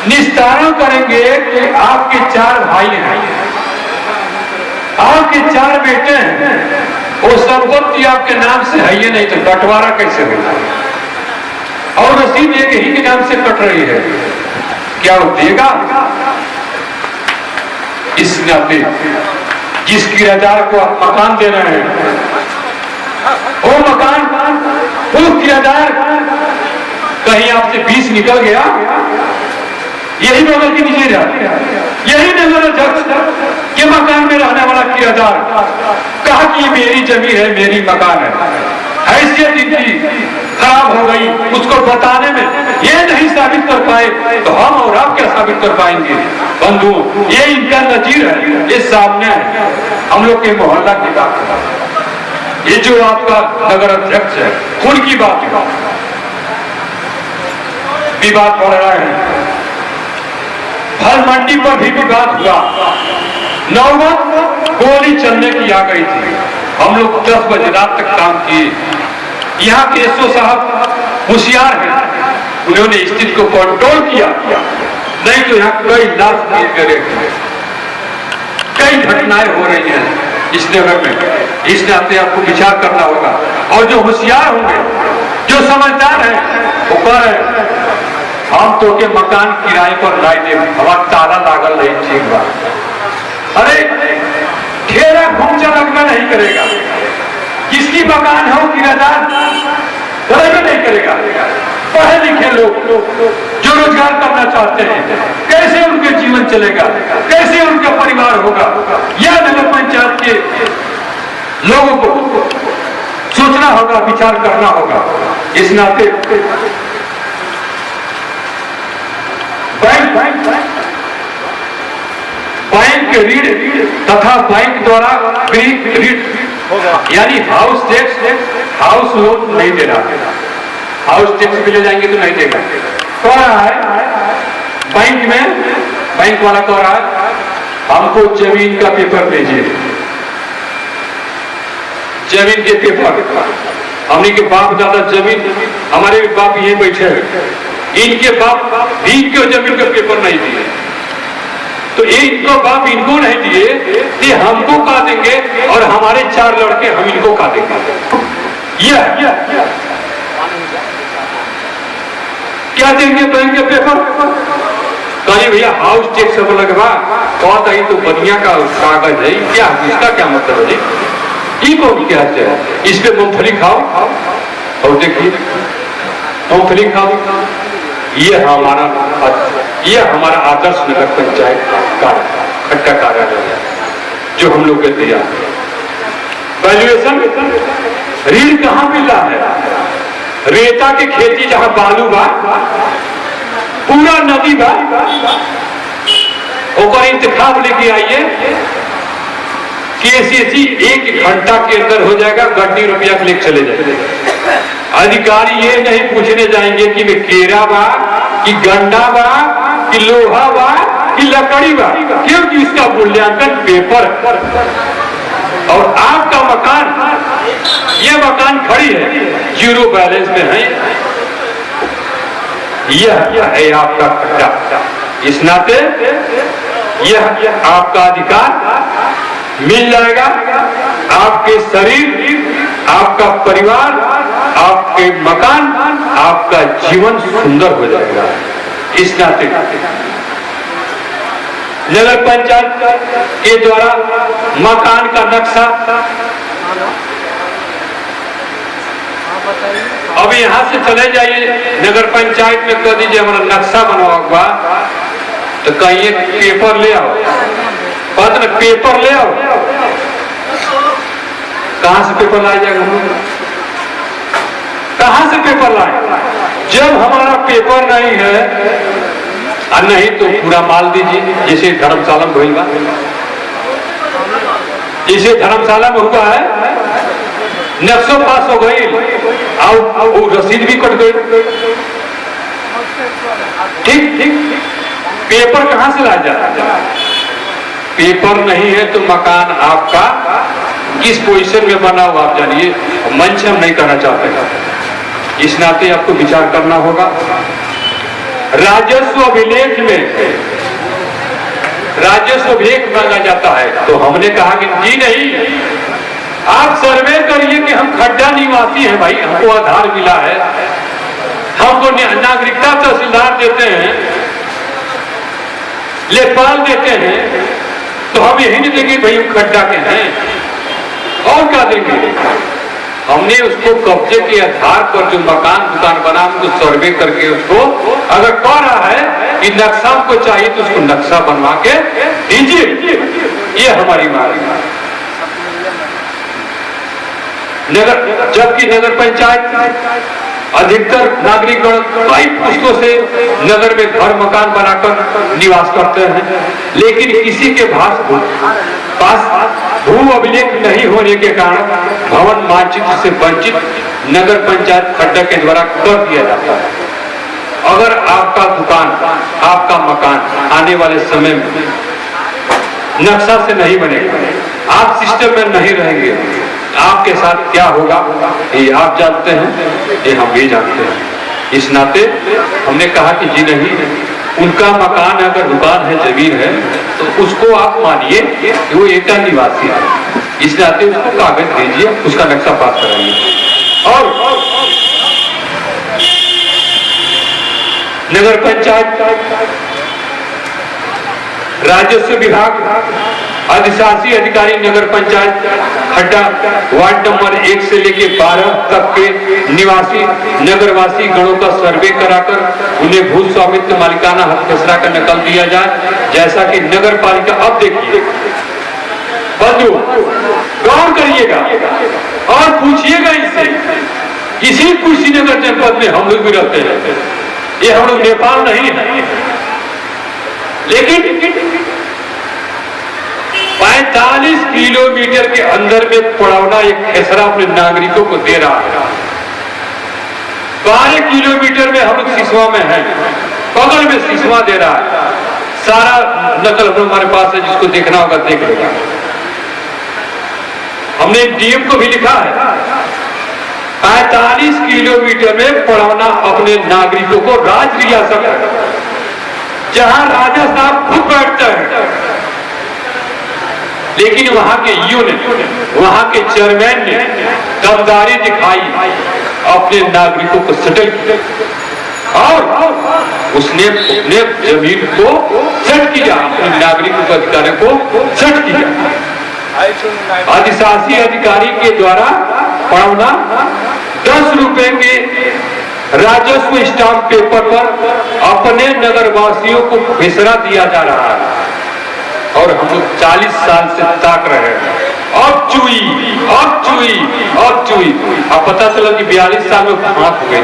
निस्तारण करेंगे कि आपके 4 भाई हैं, आपके 4 बेटे हैं, वो संपत्ति आपके नाम से है ये नहीं, तो बंटवारा कैसे होगा? और रसीद एक ही के नाम से कट रही है, क्या वो देगा? इस नाते जिस किराएदार को आप मकान दे रहे हैं, वो मकान, वो किराएदार कहीं आपसे 20 निकल गया, यही बगल के नीचे रहा, यही नगर अध्यक्ष के मकान में रहने वाला किराएदार कहा कि ये मेरी जमीन है, मेरी मकान है, हैसियत इनकी खराब हो गई, उसको बताने में ये नहीं साबित कर पाए, तो हम और आप क्या साबित कर पाएंगे? बंधु, ये इनका नजीर है, ये सामने है, हम लोग के मोहल्ला की बात है। ये जो आपका नगर अध्यक्ष है, उनकी बात है, विवाद बढ़ रहा है। फल मंडी पर भी विवाद हुआ, नौबत गोली चलने की आ गई थी। हम लोग 10 बजे रात तक काम किए। यहाँ के एसओ साहब होशियार हैं, उन्होंने स्थिति को कंट्रोल किया, नहीं तो यहाँ कई लाश गिरे, कई घटनाएं हो रही हैं इस नगर में। इस नाते आपको विचार करना होगा, और जो होशियार होंगे, जो समझदार है, वो कह रहे हम तो के मकान किराए पर लाई दे, हमारा ताला लागल नहीं, ठीक बात। अरे ठेरा घूमचा लगना नहीं करेगा। जिसकी मकान है वो किराएदार तरक्की नहीं करेगा। पढ़े लिखे लोग जो रोजगार करना चाहते हैं, कैसे उनके जीवन चलेगा, कैसे उनका परिवार होगा, यह नगर पंचायत के लोगों को सोचना होगा, विचार करना होगा। इस नाते बैंक ऋण तथा बैंक द्वारा ऋण यानी हाउस टैक्स, हाउस लोन नहीं दे रहा है। हाउस टैक्स भी ले जाएंगे तो नहीं देगा। कह रहा है बैंक में, बैंक वाला कह रहा है हमको जमीन का पेपर भेजिए, जमीन के पेपर। हमने के बाप दादा जमीन, हमारे बाप ये बैठे हैं, इनके बाप भी इनको जमीन का पेपर नहीं दिए, तो इनको बाप इनको नहीं दिए, ये हमको का देंगे और हमारे 4 लड़के हम इनको का देंगे। यह क्या देंगे बैंक के पेपर? कहीं भैया हाउस टैक्स सब लगवा बहुत आई तो बनिया का कागज है, क्या इसका क्या मतलब है? ये कौन क्या है? इस पे मूंगफली खाओ और देखिए मूंगफली खाओ। ये हमारा आदर्श नगर पंचायत का खट्टा कार्यालय है जो हम लोग के दिया। वैल्यूएशन ऋण कहाँ मिल रहा है? रेता की खेती जहां बालू बा, पूरा नदी बा, और इंतखाब लेके आइए, केसीसी 1 घंटा के अंदर हो जाएगा, गड्डी रुपया के लेके चले जाएंगे। अधिकारी ये नहीं पूछने जाएंगे कि मैं केरा बा कि गंडा बा कि लोहा बा कि लकड़ी बा, क्योंकि इसका मूल्यांकन पेपर। और आपका मकान, ये मकान खड़ी है, 0 बैलेंस में है, यह है आपका खड्डा। इस नाते यह आपका अधिकार मिल जाएगा। आपके शरीर, आपका परिवार, आपके मकान, आपका जीवन सुंदर हो जाएगा। इस नाते नगर पंचायत के द्वारा मकान का नक्शा, अब यहां से चले जाइए नगर पंचायत में, कह दीजिए हमारा नक्शा बनवा हुआ, तो कहिए पेपर ले आओ, बात ना पेपर ले आओ। कहां से पेपर लाया जाएगा? कहां से पेपर लाए? जब हमारा पेपर नहीं है, और नहीं तो पूरा माल दीजिए, जैसे धर्मशाला में हुआ, जैसे धर्मशाला में हुआ है, नक्शा पास हो गई और वो रसीद भी कट गई। ठीक, पेपर कहां से लाया जाता? पेपर नहीं है तो मकान आपका किस पोजीशन में बना हुआ आप जानिए। मंच हम नहीं करना चाहते, इस नाते आपको विचार करना होगा। राजस्व अभिलेख में राजस्व अभिलेख मांगा जाता है, तो हमने कहा कि जी नहीं, आप सर्वे करिए कि हम खड्डा निवासी हैं भाई, हमको आधार मिला है, हमको नागरिकता तहसीलदार देते हैं, लेखपाल देते हैं, तो हम यही नहीं देंगे भाई हम खड्डा के हैं, और क्या देंगे? हमने उसको कब्जे के आधार पर जो मकान दुकान बना, उसको सर्वे करके उसको अगर कह रहा है कि नक्शा को चाहिए तो उसको नक्शा बनवा के दीजिए। ये हमारी मांग है। नगर, जबकि नगर पंचायत अधिकतर नागरिकगण कई पुस्तकों से नगर में घर मकान बनाकर निवास करते हैं, लेकिन किसी के पास भू अभिलेख नहीं होने के कारण भवन मानचित्र से वंचित नगर पंचायत खड्डा के द्वारा कर दिया जाता है। अगर आपका दुकान, आपका मकान आने वाले समय में नक्शा से नहीं बनेगा, आप सिस्टम में नहीं रहेंगे, आपके साथ क्या होगा ये आप जानते हैं, ये हम भी जानते हैं। इस नाते हमने कहा कि जी नहीं, उनका मकान अगर दुकान है, जमीन है, तो उसको आप मानिए कि वो एटा निवासी है, इस नाते उसको कागज दीजिए, उसका नक्शा पास कराइए। और नगर पंचायत, राजस्व विभाग अधिशासी अधिकारी नगर पंचायत खड्डा वार्ड नंबर 1 से लेके 12 तक के निवासी नगरवासी गणों का सर्वे कराकर उन्हें भू स्वामित्व मालिकाना हक खसरा का नकल दिया जाए, जैसा कि नगर पालिका। अब देखिए बंधु, गौर करिएगा और पूछिएगा इससे, इसी कुशीनगर जनपद में हम लोग भी रहते हैं, ये हम लोग नेपाल नहीं है, लेकिन 45 किलोमीटर के अंदर में पड़ौना एक खेसरा अपने नागरिकों को दे रहा है। 12 किलोमीटर में हम लोग सिसवा में हैं, बगल में सिसवा दे रहा है। सारा नकल हमारे पास है, जिसको देखना होगा देख लेगा। हमने डीएम को भी लिखा है, 45 किलोमीटर में पड़ौना अपने नागरिकों को राज रियासत है, जहां राजा साहब खुद बैठते हैं, लेकिन वहां के ईओ ने, वहां के चेयरमैन ने दमदारी दिखाई, अपने नागरिकों को सेटल किया और उसने अपने जमीन को सेट किया, अपने नागरिकों के अधिकारों को सेट किया। अधिशासी अधिकारी के द्वारा पड़ौना 10 रुपए के राजस्व स्टाम्प पेपर पर अपने नगरवासियों को खसरा दिया जा रहा है, और हम लोग 40 साल से ताक रहे हैं। अब चुई, अब चुई, अब चुई। अब पता चला कि 42 साल में हाथ हो गए।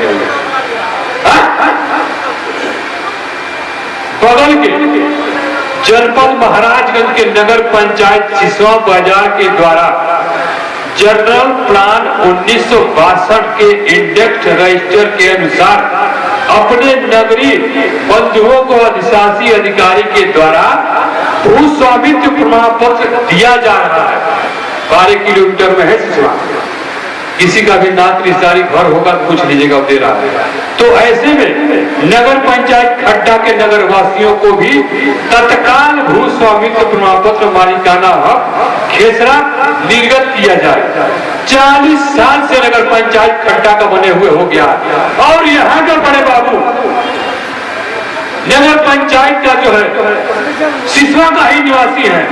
बगल के जनपद महाराजगंज के नगर पंचायत सिसवा बाजार के द्वारा जनरल प्लान 1962 के इंडेक्स रजिस्टर के अनुसार अपने नगरीय बंधुओं को अधिशासी अधिकारी के द्वारा भू स्वामित्व प्रमाण पत्र दिया जा रहा है। 12 किलोमीटर में है सिसवा, किसी का भी नात रिश्तेदारी घर होगा तो पूछ लीजिएगा, दे रहा है। तो ऐसे में नगर पंचायत खड्डा के नगर वासियों को भी तत्काल भू स्वामित्व प्रमाण पत्र मालिकाना हक खेसरा निर्गत किया जाए। 40 साल से नगर पंचायत खड्डा का बने हुए हो गया, और यहाँ का बड़े बाबू नगर पंचायत का जो है सिसवा का ही निवासी है,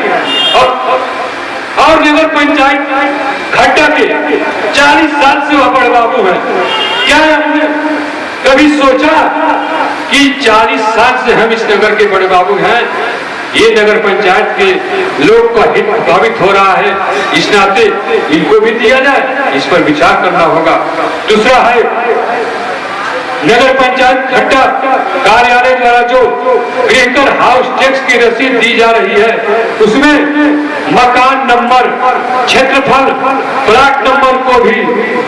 और नगर पंचायत खड्डा के 40 साल से वह बड़े बाबू है। क्या हमने कभी सोचा कि 40 साल से हम इस नगर के बड़े बाबू हैं, ये नगर पंचायत के लोग का हित प्रभावित हो रहा है, इस नाते इनको भी दिया जाए, इस पर विचार करना होगा। दूसरा है नगर पंचायत खड्डा कार्यालय द्वारा जो गृहकर हाउस टैक्स की रसीद दी जा रही है, उसमें मकान नंबर, क्षेत्रफल, प्लाट नंबर को भी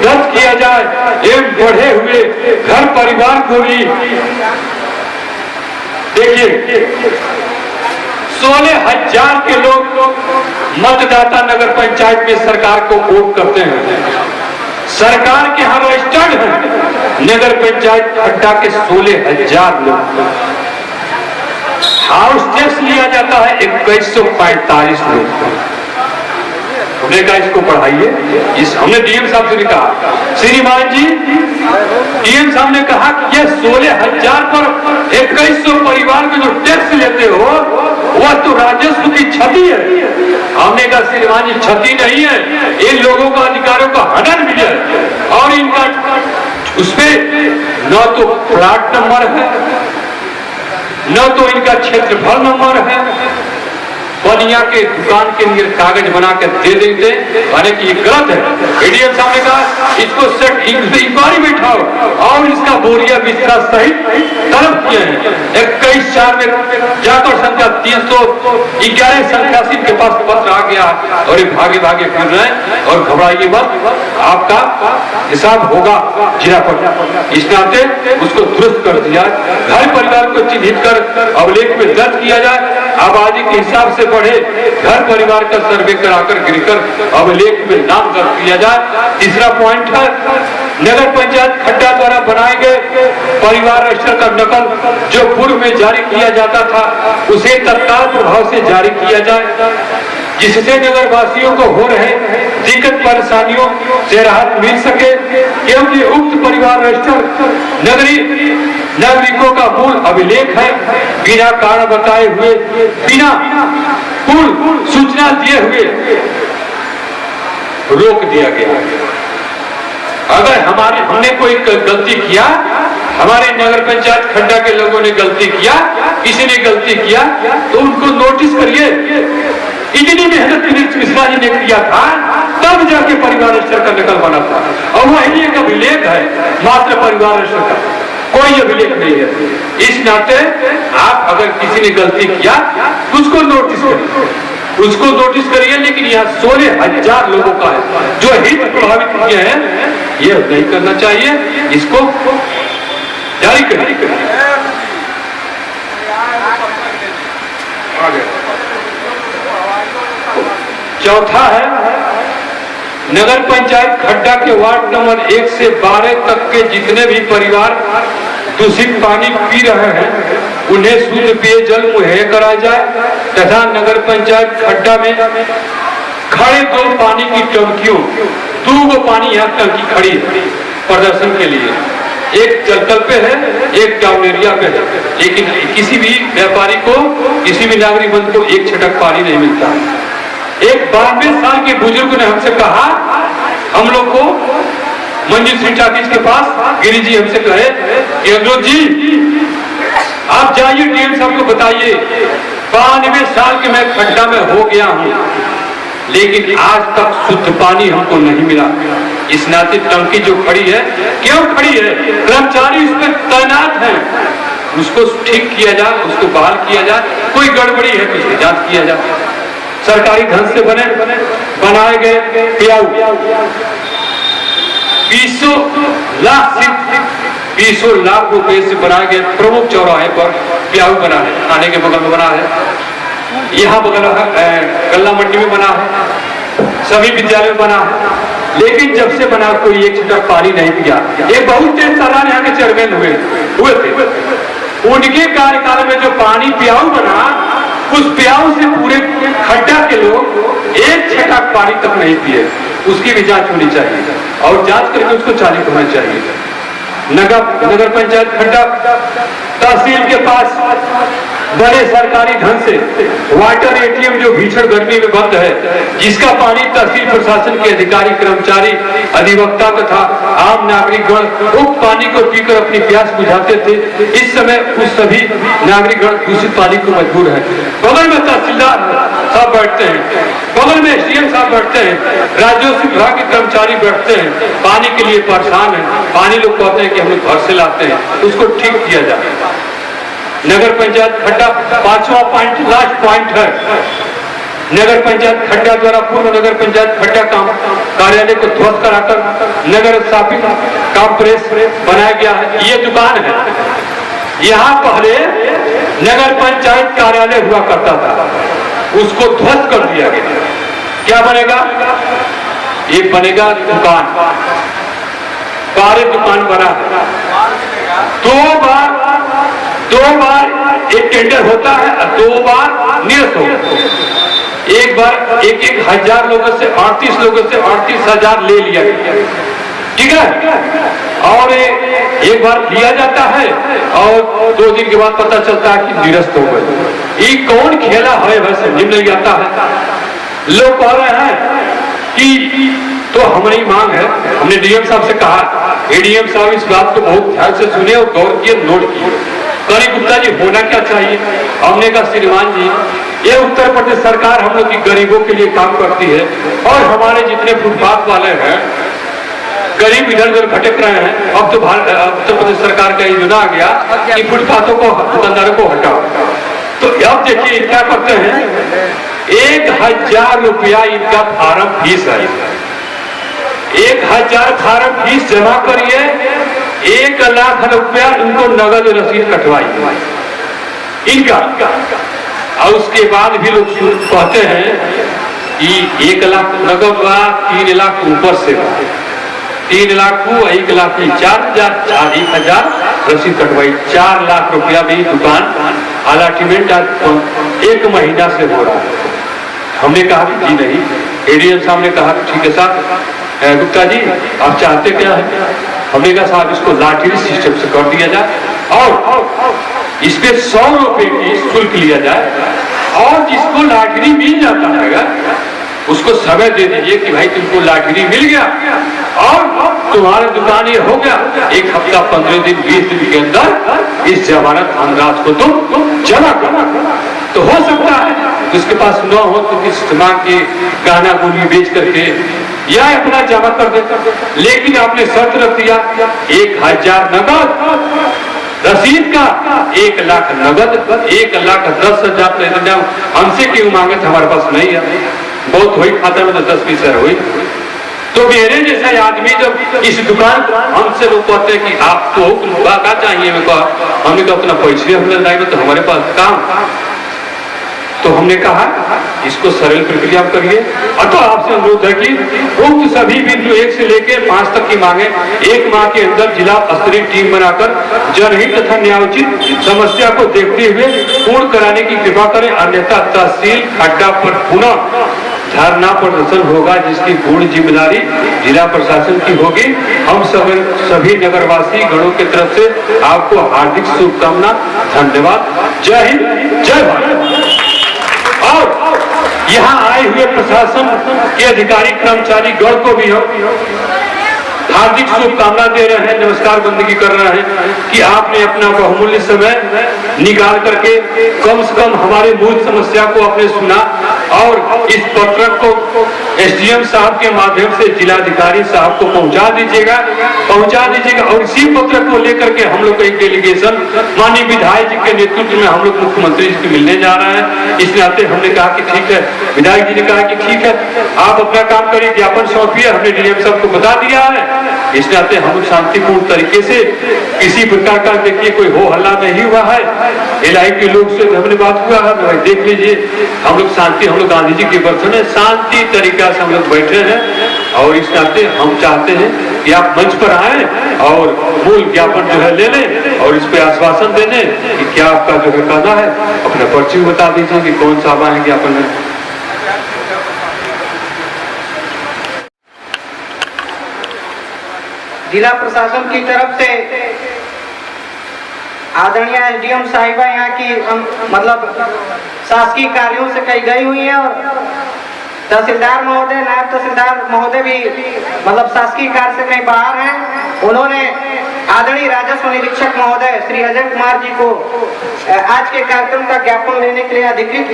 दर्ज किया जाए एवं बढ़े हुए घर परिवार को भी। देखिए 16,000 के लोग मतदाता नगर पंचायत में सरकार को वोट करते हैं, सरकार के यहाँ रजिस्टर्ड है। नगर पंचायत खड्डा के 16,000 लोग, हाउस टैक्स लिया जाता है 2145 लोग। हमने कहा इसको बढ़ाइए, हमने डीएम साहब से कहा, श्रीमान जी डीएम साहब ने कहा कि ये 16,000 पर 2100 परिवार में जो टैक्स लेते हो वह तो राजस्व की क्षति है। हमने कहा श्रीमान जी क्षति नहीं है, इन लोगों का अधिकारों का हनन भी है, और इनका उसमें न तो प्लाट नंबर है, न तो इनका क्षेत्रफल नंबर है। बनिया के दुकान के लिए कागज बना के दे देते, माने कि ये गलत है। एडीएम साहब ने कहा इसको सेट इंक्वायरी बैठाओ और इसका बोरिया बिस्तरा सहित तलब किए हैं। 21/4 में जाकर संख्या 311 संख्याशील के पास पत्र आ गया और ये भागे भागे फिर रहे हैं। और घबराइए मत, आपका हिसाब होगा जिला पर। इस नाते उसको दुरुस्त कर दिया, घर परिवार को चिन्हित कर अभिलेख में दर्ज किया जाए, आबादी के हिसाब से बढ़े, घर परिवार का सर्वे कराकर गिरकर अभिलेख में नाम दर्ज किया जाए। तीसरा पॉइंट है नगर पंचायत खड्डा द्वारा बनाए गए परिवार रजिस्टर का नकल जो पूर्व में जारी किया जाता था उसे तत्काल प्रभाव से जारी किया जाए, जिससे नगर वासियों को हो रहे दिक्कत परेशानियों से राहत मिल सके, क्योंकि उक्त परिवार रजिस्टर नागरिकों का मूल अभिलेख है। बिना कारण बताए हुए बिना पूर्ण सूचना दिए हुए रोक दिया गया। अगर हमने कोई गलती किया, हमारे नगर पंचायत खड्डा के लोगों ने गलती किया, किसी ने गलती किया, तो उनको नोटिस करिए। इतनी मेहनत मिश्रा जी ने किया था, तब जाके परिवार रक्षा का नकल बना था। और वही एक अभिलेख है मात्र परिवार रक्षा का, कोई अभिलेख नहीं है। इस नाते आप अगर किसी ने गलती किया उसको नोटिस करिए, उसको नोटिस करिए। लेकिन यहाँ 16,000 लोगों का है जो हित प्रभावित किए हैं, ये नहीं करना चाहिए, इसको जारी करिए। चौथा है, नगर पंचायत खड्डा के वार्ड नंबर 1 से 12 तक के जितने भी परिवार दूषित पानी पी रहे हैं, उन्हें शुद्ध पेयजल मुहैया कराया जाए तथा नगर पंचायत खड्डा में खड़े 2 पानी की टंकियों, 2 पानी यहाँ टंकी खड़ी है प्रदर्शन के लिए, एक जलतल पे है, एक टाउन एरिया पे है। लेकिन किसी भी व्यापारी को, किसी भी नागरिक बंद को एक छटक पानी नहीं मिलता। एक 92 साल के बुजुर्ग ने हमसे कहा, हम लोग को मंजिल सिंह टाकिज के पास गिरी जी हमसे कहे कि अग्रोध जी आप जाइए डीएम साहब को बताइए, 92 साल के मैं खड्डा में हो गया हूं, लेकिन आज तक शुद्ध पानी हमको नहीं मिला। इस नाते टंकी जो खड़ी है, क्यों खड़ी है? कर्मचारी उस पर तैनात है, उसको ठीक किया जाए, उसको बहाल किया जाए। कोई गड़बड़ी है तो उसकी जांच किया जाए। सरकारी धन से बनाए गए प्याऊ 200 लाख रुपए से बनाए गए प्रमुख चौराहे पर प्याऊ बना है, थाने के बगल में बना है, यहाँ बगल गल्ला मंडी में बना है, सभी विद्यालय में बना है। लेकिन जब से बना कोई एक छींटा पानी नहीं पिया। एक बहुत तेज सालान यहाँ के चेयरमैन हुए थे, उनके कार्यकाल में जो पानी प्याऊ बना, उस प्याऊ से पूरे खड्डा के लोग एक छटाक पानी तक नहीं पिए। उसकी भी जांच होनी चाहिए और जांच करके उसको चालित होना चाहिए। नगर पंचायत खड्डा तहसील के पास बड़े सरकारी धन से वाटर एटीएम जो भीषण गर्मी में बंद है, जिसका पानी तहसील प्रशासन के अधिकारी, कर्मचारी, अधिवक्ता तथा आम नागरिकगण उक्त पानी को पीकर अपनी प्यास बुझाते थे। इस समय उस सभी नागरिकगण दूषित पानी को मजबूर है। बगल में तहसीलदार साहब बैठते हैं, बगल में एसडीएम साहब बैठते हैं, राजस्व विभाग के कर्मचारी बैठते हैं, पानी के लिए परेशान है। पानी लोग कहते हैं कि हम लोग घर से लाते हैं, उसको ठीक किया जाए। नगर पंचायत खड्डा 5वां पॉइंट, लास्ट पॉइंट है। नगर पंचायत खड्डा द्वारा पूर्व नगर पंचायत खड्डा कार्यालय को ध्वस्त कराकर नगर शॉपिंग कॉम्प्लेक्स बनाया गया है। ये दुकान है, यहाँ पहले नगर पंचायत कार्यालय हुआ करता था, उसको ध्वस्त कर दिया गया। क्या बनेगा? ये बनेगा दुकान, 12 दुकान बना है। 2 बार एक टेंडर होता है और 2 बार निरस्त होता है। एक बार 1,000 लोगों से 38 लोगों से 38,000 ले लिया गया, ठीक है। और एक बार लिया जाता है और 2 दिन के बाद पता चलता है कि निरस्त हो गए। ये कौन खेला है वैसे समझ नहीं आता है। लोग कह रहे हैं कि तो हमारी मांग है, हमने डीएम साहब से कहा, एडीएम साहब इस बात को बहुत ध्यान से सुने और गौर किए, नोट किए। करी गुप्ता जी होना क्या चाहिए? हमने कहा श्रीमान जी, ये उत्तर प्रदेश सरकार हम लोग की गरीबों के लिए काम करती है और हमारे जितने फुटपाथ वाले हैं, गरीब इधर उधर भटक रहे हैं। अब तो उत्तर प्रदेश सरकार का योजना आ गया कि फुटपाथों को, दुकानदारों को हटाओ। तो अब देखिए क्या करते हैं, 1,000 रुपया इनका फार्म फीस है। 1,000 फार्म फीस जमा करिए, 1 लाख रुपया इनको नगद रसीद कटवाई इनका। और उसके बाद भी लोग कहते हैं कि 1 लाख नगद हुआ, 3 लाख ऊपर से 3 लाख को 1 लाख की 1,000 रसीद कटवाई। 4 लाख रुपया भी दुकान अलाटमेंट 1 महीना से हो रहा है। हमने कहा कि जी नहीं। एडीएम साहब ने कहा ठीक है साहब, गुप्ता जी आप चाहते क्या है? हमने कहा साहब इसको लाटरी सिस्टम से कर दिया जाए और इस पे 100 रुपए की शुल्क लिया जाए और जिसको लाटरी मिल जाता है उसको समय दे दीजिए कि भाई तुमको लाटरी मिल गया और तुम्हारा दुकान ये हो गया, 1 हफ्ता 15 दिन 20 दिन के अंदर इस जमानत धनराशि को तुम जमा करो। तो हो सकता है जिसके पास न हो तो किस दिमाग के गाना गुनी बेच करके या अपना जमा कर देता, लेकिन आपने शर्त रख दिया 1000 नगद रसीद का, 1 लाख नगद, 1,10,000 हमसे क्यों मांगे, हमारे पास नहीं है, बहुत हुई खाता में तो 10-20 हुई। तो मेरे जैसा आदमी जब इस दुकान हमसे लोग कहते हैं कि आपको क्या चाहिए, हमने तो अपना पैसे हमने लाए तो हमारे पास काम, तो हमने कहा इसको सरल प्रक्रिया करिए। अतः आपसे अनुरोध है कि उक्त सभी बिंदु 1 से लेकर 5 तक की मांगे 1 माह के अंदर जिला स्तरीय टीम बनाकर जनहित तथा न्यायोचित समस्या को देखते हुए पूर्ण कराने की कृपा करें, अन्यथा तहसील खड्डा पर पुनः धरना प्रदर्शन होगा, जिसकी पूर्ण जिम्मेदारी जिला प्रशासन की होगी। हम सभी नगरवासी गणों की तरफ से आपको हार्दिक शुभकामना, धन्यवाद, जय हिंद, जय भारत। और यहाँ आए हुए प्रशासन के अधिकारी कर्मचारी गण को भी हम हार्दिक शुभकामना दे रहे हैं, नमस्कार बंदगी कर रहे हैं कि आपने अपना बहुमूल्य समय निकाल करके कम से कम हमारे मूल समस्या को आपने सुना और इस पत्र को एसडीएम साहब के माध्यम से जिलाधिकारी साहब को पहुंचा दीजिएगा और इसी पत्र को लेकर के हम लोग एक डेलीगेशन माननीय विधायक जी के नेतृत्व में हम लोग मुख्यमंत्री जी से मिलने जा रहे हैं। इस नाते हमने कहा कि ठीक है, विधायक जी ने कहा कि ठीक है आप अपना काम करिए, ज्ञापन सौंपिए, हमने डीएम साहब को बता दिया है। इस नाते हम शांतिपूर्ण तरीके से किसी प्रकार का देखिए कोई हो हल्ला नहीं हुआ है, एलआई के लोग से हमने बात हुआ है, भाई देख लीजिए हम लोग शांति, हम लोग गांधी जी के बर्तन है, शांति तरीका से हम लोग बैठे हैं और इस नाते हम चाहते हैं कि आप मंच पर आए और मूल ज्ञापन जो है ले लें और इस पे आश्वासन दे दें कि क्या आपका जो है कहना है, अपना पर्ची बता दीजिए कि कौन सा है ज्ञापन है। जिला प्रशासन की तरफ से आदरणीय एसडीएम साहिबा यहाँ की मतलब शासकीय कार्यों से कही गई हुई है और तहसीलदार महोदय, नायब तहसीलदार महोदय भी मतलब शासकीय कार्य से कहीं बाहर हैं। उन्होंने आदरणीय राजस्व निरीक्षक महोदय श्री अजय कुमार जी को आज के कार्यक्रम का ज्ञापन लेने के लिए अधिकृत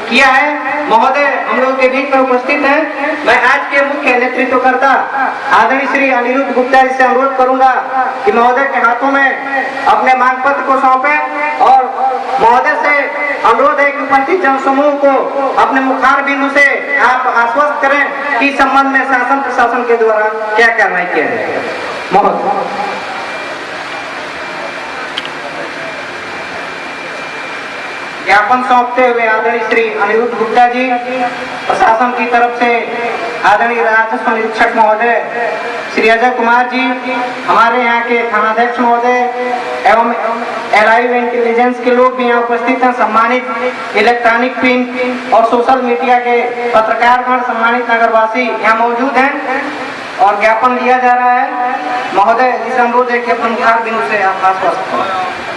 किया है। महोदय हम लोग के बीच में उपस्थित हैं। मैं आज के मुख्य नेतृत्वकर्ता आदरणीय श्री अनिरुद्ध गुप्ता जी से अनुरोध करूंगा कि महोदय के हाथों में अपने मांग पत्र को सौंपें और महोदय से अनुरोध है कि उपस्थित जनसमूह को अपने मुखार बिंदु से आप आश्वस्त करें कि संबंध में शासन प्रशासन के द्वारा क्या कार्रवाई किया जाएगा। महोदय ज्ञापन सौंपते हुए आदरणीय श्री अनिरुद्ध गुप्ता जी, प्रशासन की तरफ से आदरणीय राजस्व निरीक्षक महोदय श्री अजय कुमार जी, हमारे यहाँ के थानाध्यक्ष महोदय एवं एलआई इंटेलिजेंस के लोग भी यहाँ उपस्थित हैं, सम्मानित इलेक्ट्रॉनिक प्रिंट और सोशल मीडिया के पत्रकारगण, सम्मानित नगरवासी यहाँ मौजूद हैं और ज्ञापन लिया जा रहा है। महोदय इस अनुरोध है कि अपने मुखार बिंदु से आप आश्वस्त करें।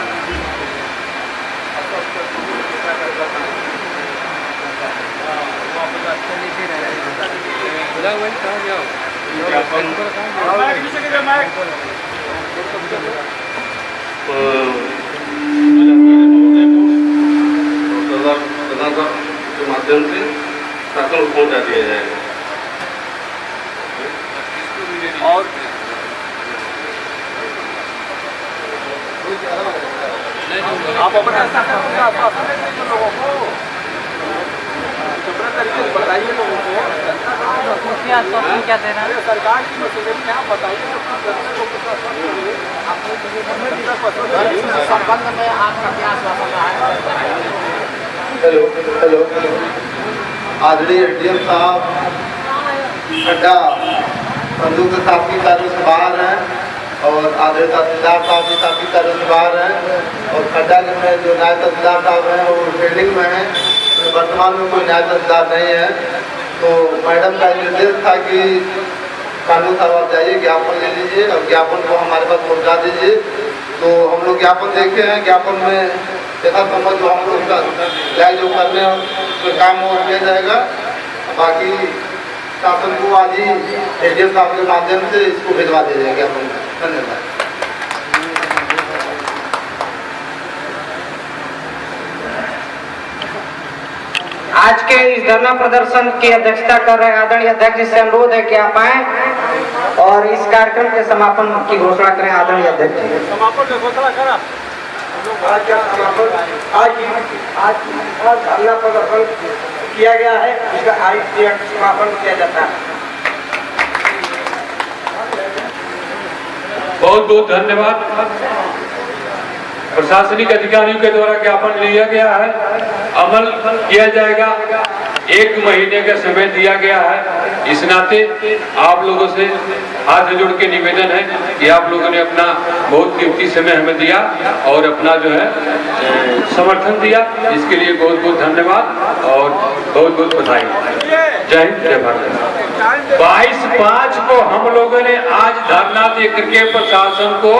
के माध्यम से शासन को पहुंचा दिया जाएगा और आप अपने लोगों को तरीके से बताइए लोगों को क्या देना है सरकार की मशीनरी यहाँ बताइए संबंध में आपका क्या आश्वासन है। हेलो आदरणीय डीएम साहब खड्डा संयुक्त शासकीय कार्यों से बाहर हैं और आदरणीय तहसीलदार साहब भी शासकीय कार्यों से बाहर हैं और खड्डा में जो नायब तहसीलदार साहब हैं वो फील्डिंग में हैं। वर्तमान में कोई नायब तहसीलदार नहीं है, तो मैडम का निर्देश था कि कानून साहब आप जाइए ज्ञापन ले लीजिए और ज्ञापन को हमारे पास पहुंचा दीजिए। तो हम लोग ज्ञापन देखे हैं, ज्ञापन में जैसा संबंध जो हम लोग का जो करने हैं उसमें काम और किया जाएगा। बाकी शासन को आज ही एडीएम साहब के माध्यम से इसको भिजवा दिया जाएगा। धन्यवाद। आज के इस धरना प्रदर्शन की अध्यक्षता कर रहे आदरणीय अध्यक्ष जी से अनुरोध है कि आप आए और इस कार्यक्रम के समापन की घोषणा करें। आदरणीय अध्यक्ष जी, समापन की घोषणा करा। आज का समापन आज धरना प्रदर्शन किया गया है, इसका आज समापन किया जाता है। बहुत बहुत धन्यवाद। प्रशासनिक अधिकारियों के द्वारा ज्ञापन लिया गया है, अमल किया जाएगा। 1 महीने का समय दिया गया है। इस नाते आप लोगों से हाथ जोड़ के निवेदन है कि आप लोगों ने अपना बहुत कीमती समय हमें दिया और अपना जो है समर्थन दिया, इसके लिए बहुत बहुत धन्यवाद और बहुत बहुत बधाई। जय हिंद, जय भारत। 22/5 को हम लोगों ने आज धरना देकर के प्रशासन को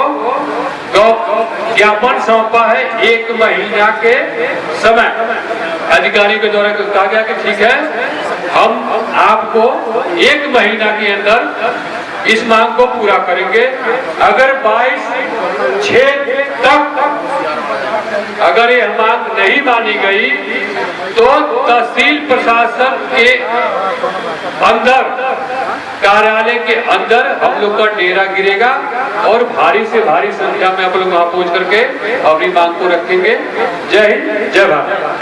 ज्ञापन सौंपा है। 1 महीना के समय अधिकारी के द्वारा कहा गया कि ठीक है, हम आपको 1 महीना के अंदर इस मांग को पूरा करेंगे। अगर 22/6 तक अगर ये मांग नहीं मानी गई तो तहसील प्रशासन के अंदर, कार्यालय के अंदर हम लोग का डेरा गिरेगा और भारी से भारी संख्या में आप लोग वहां पहुंच करके अपनी मांग को रखेंगे। जय हिंद, जय भारत।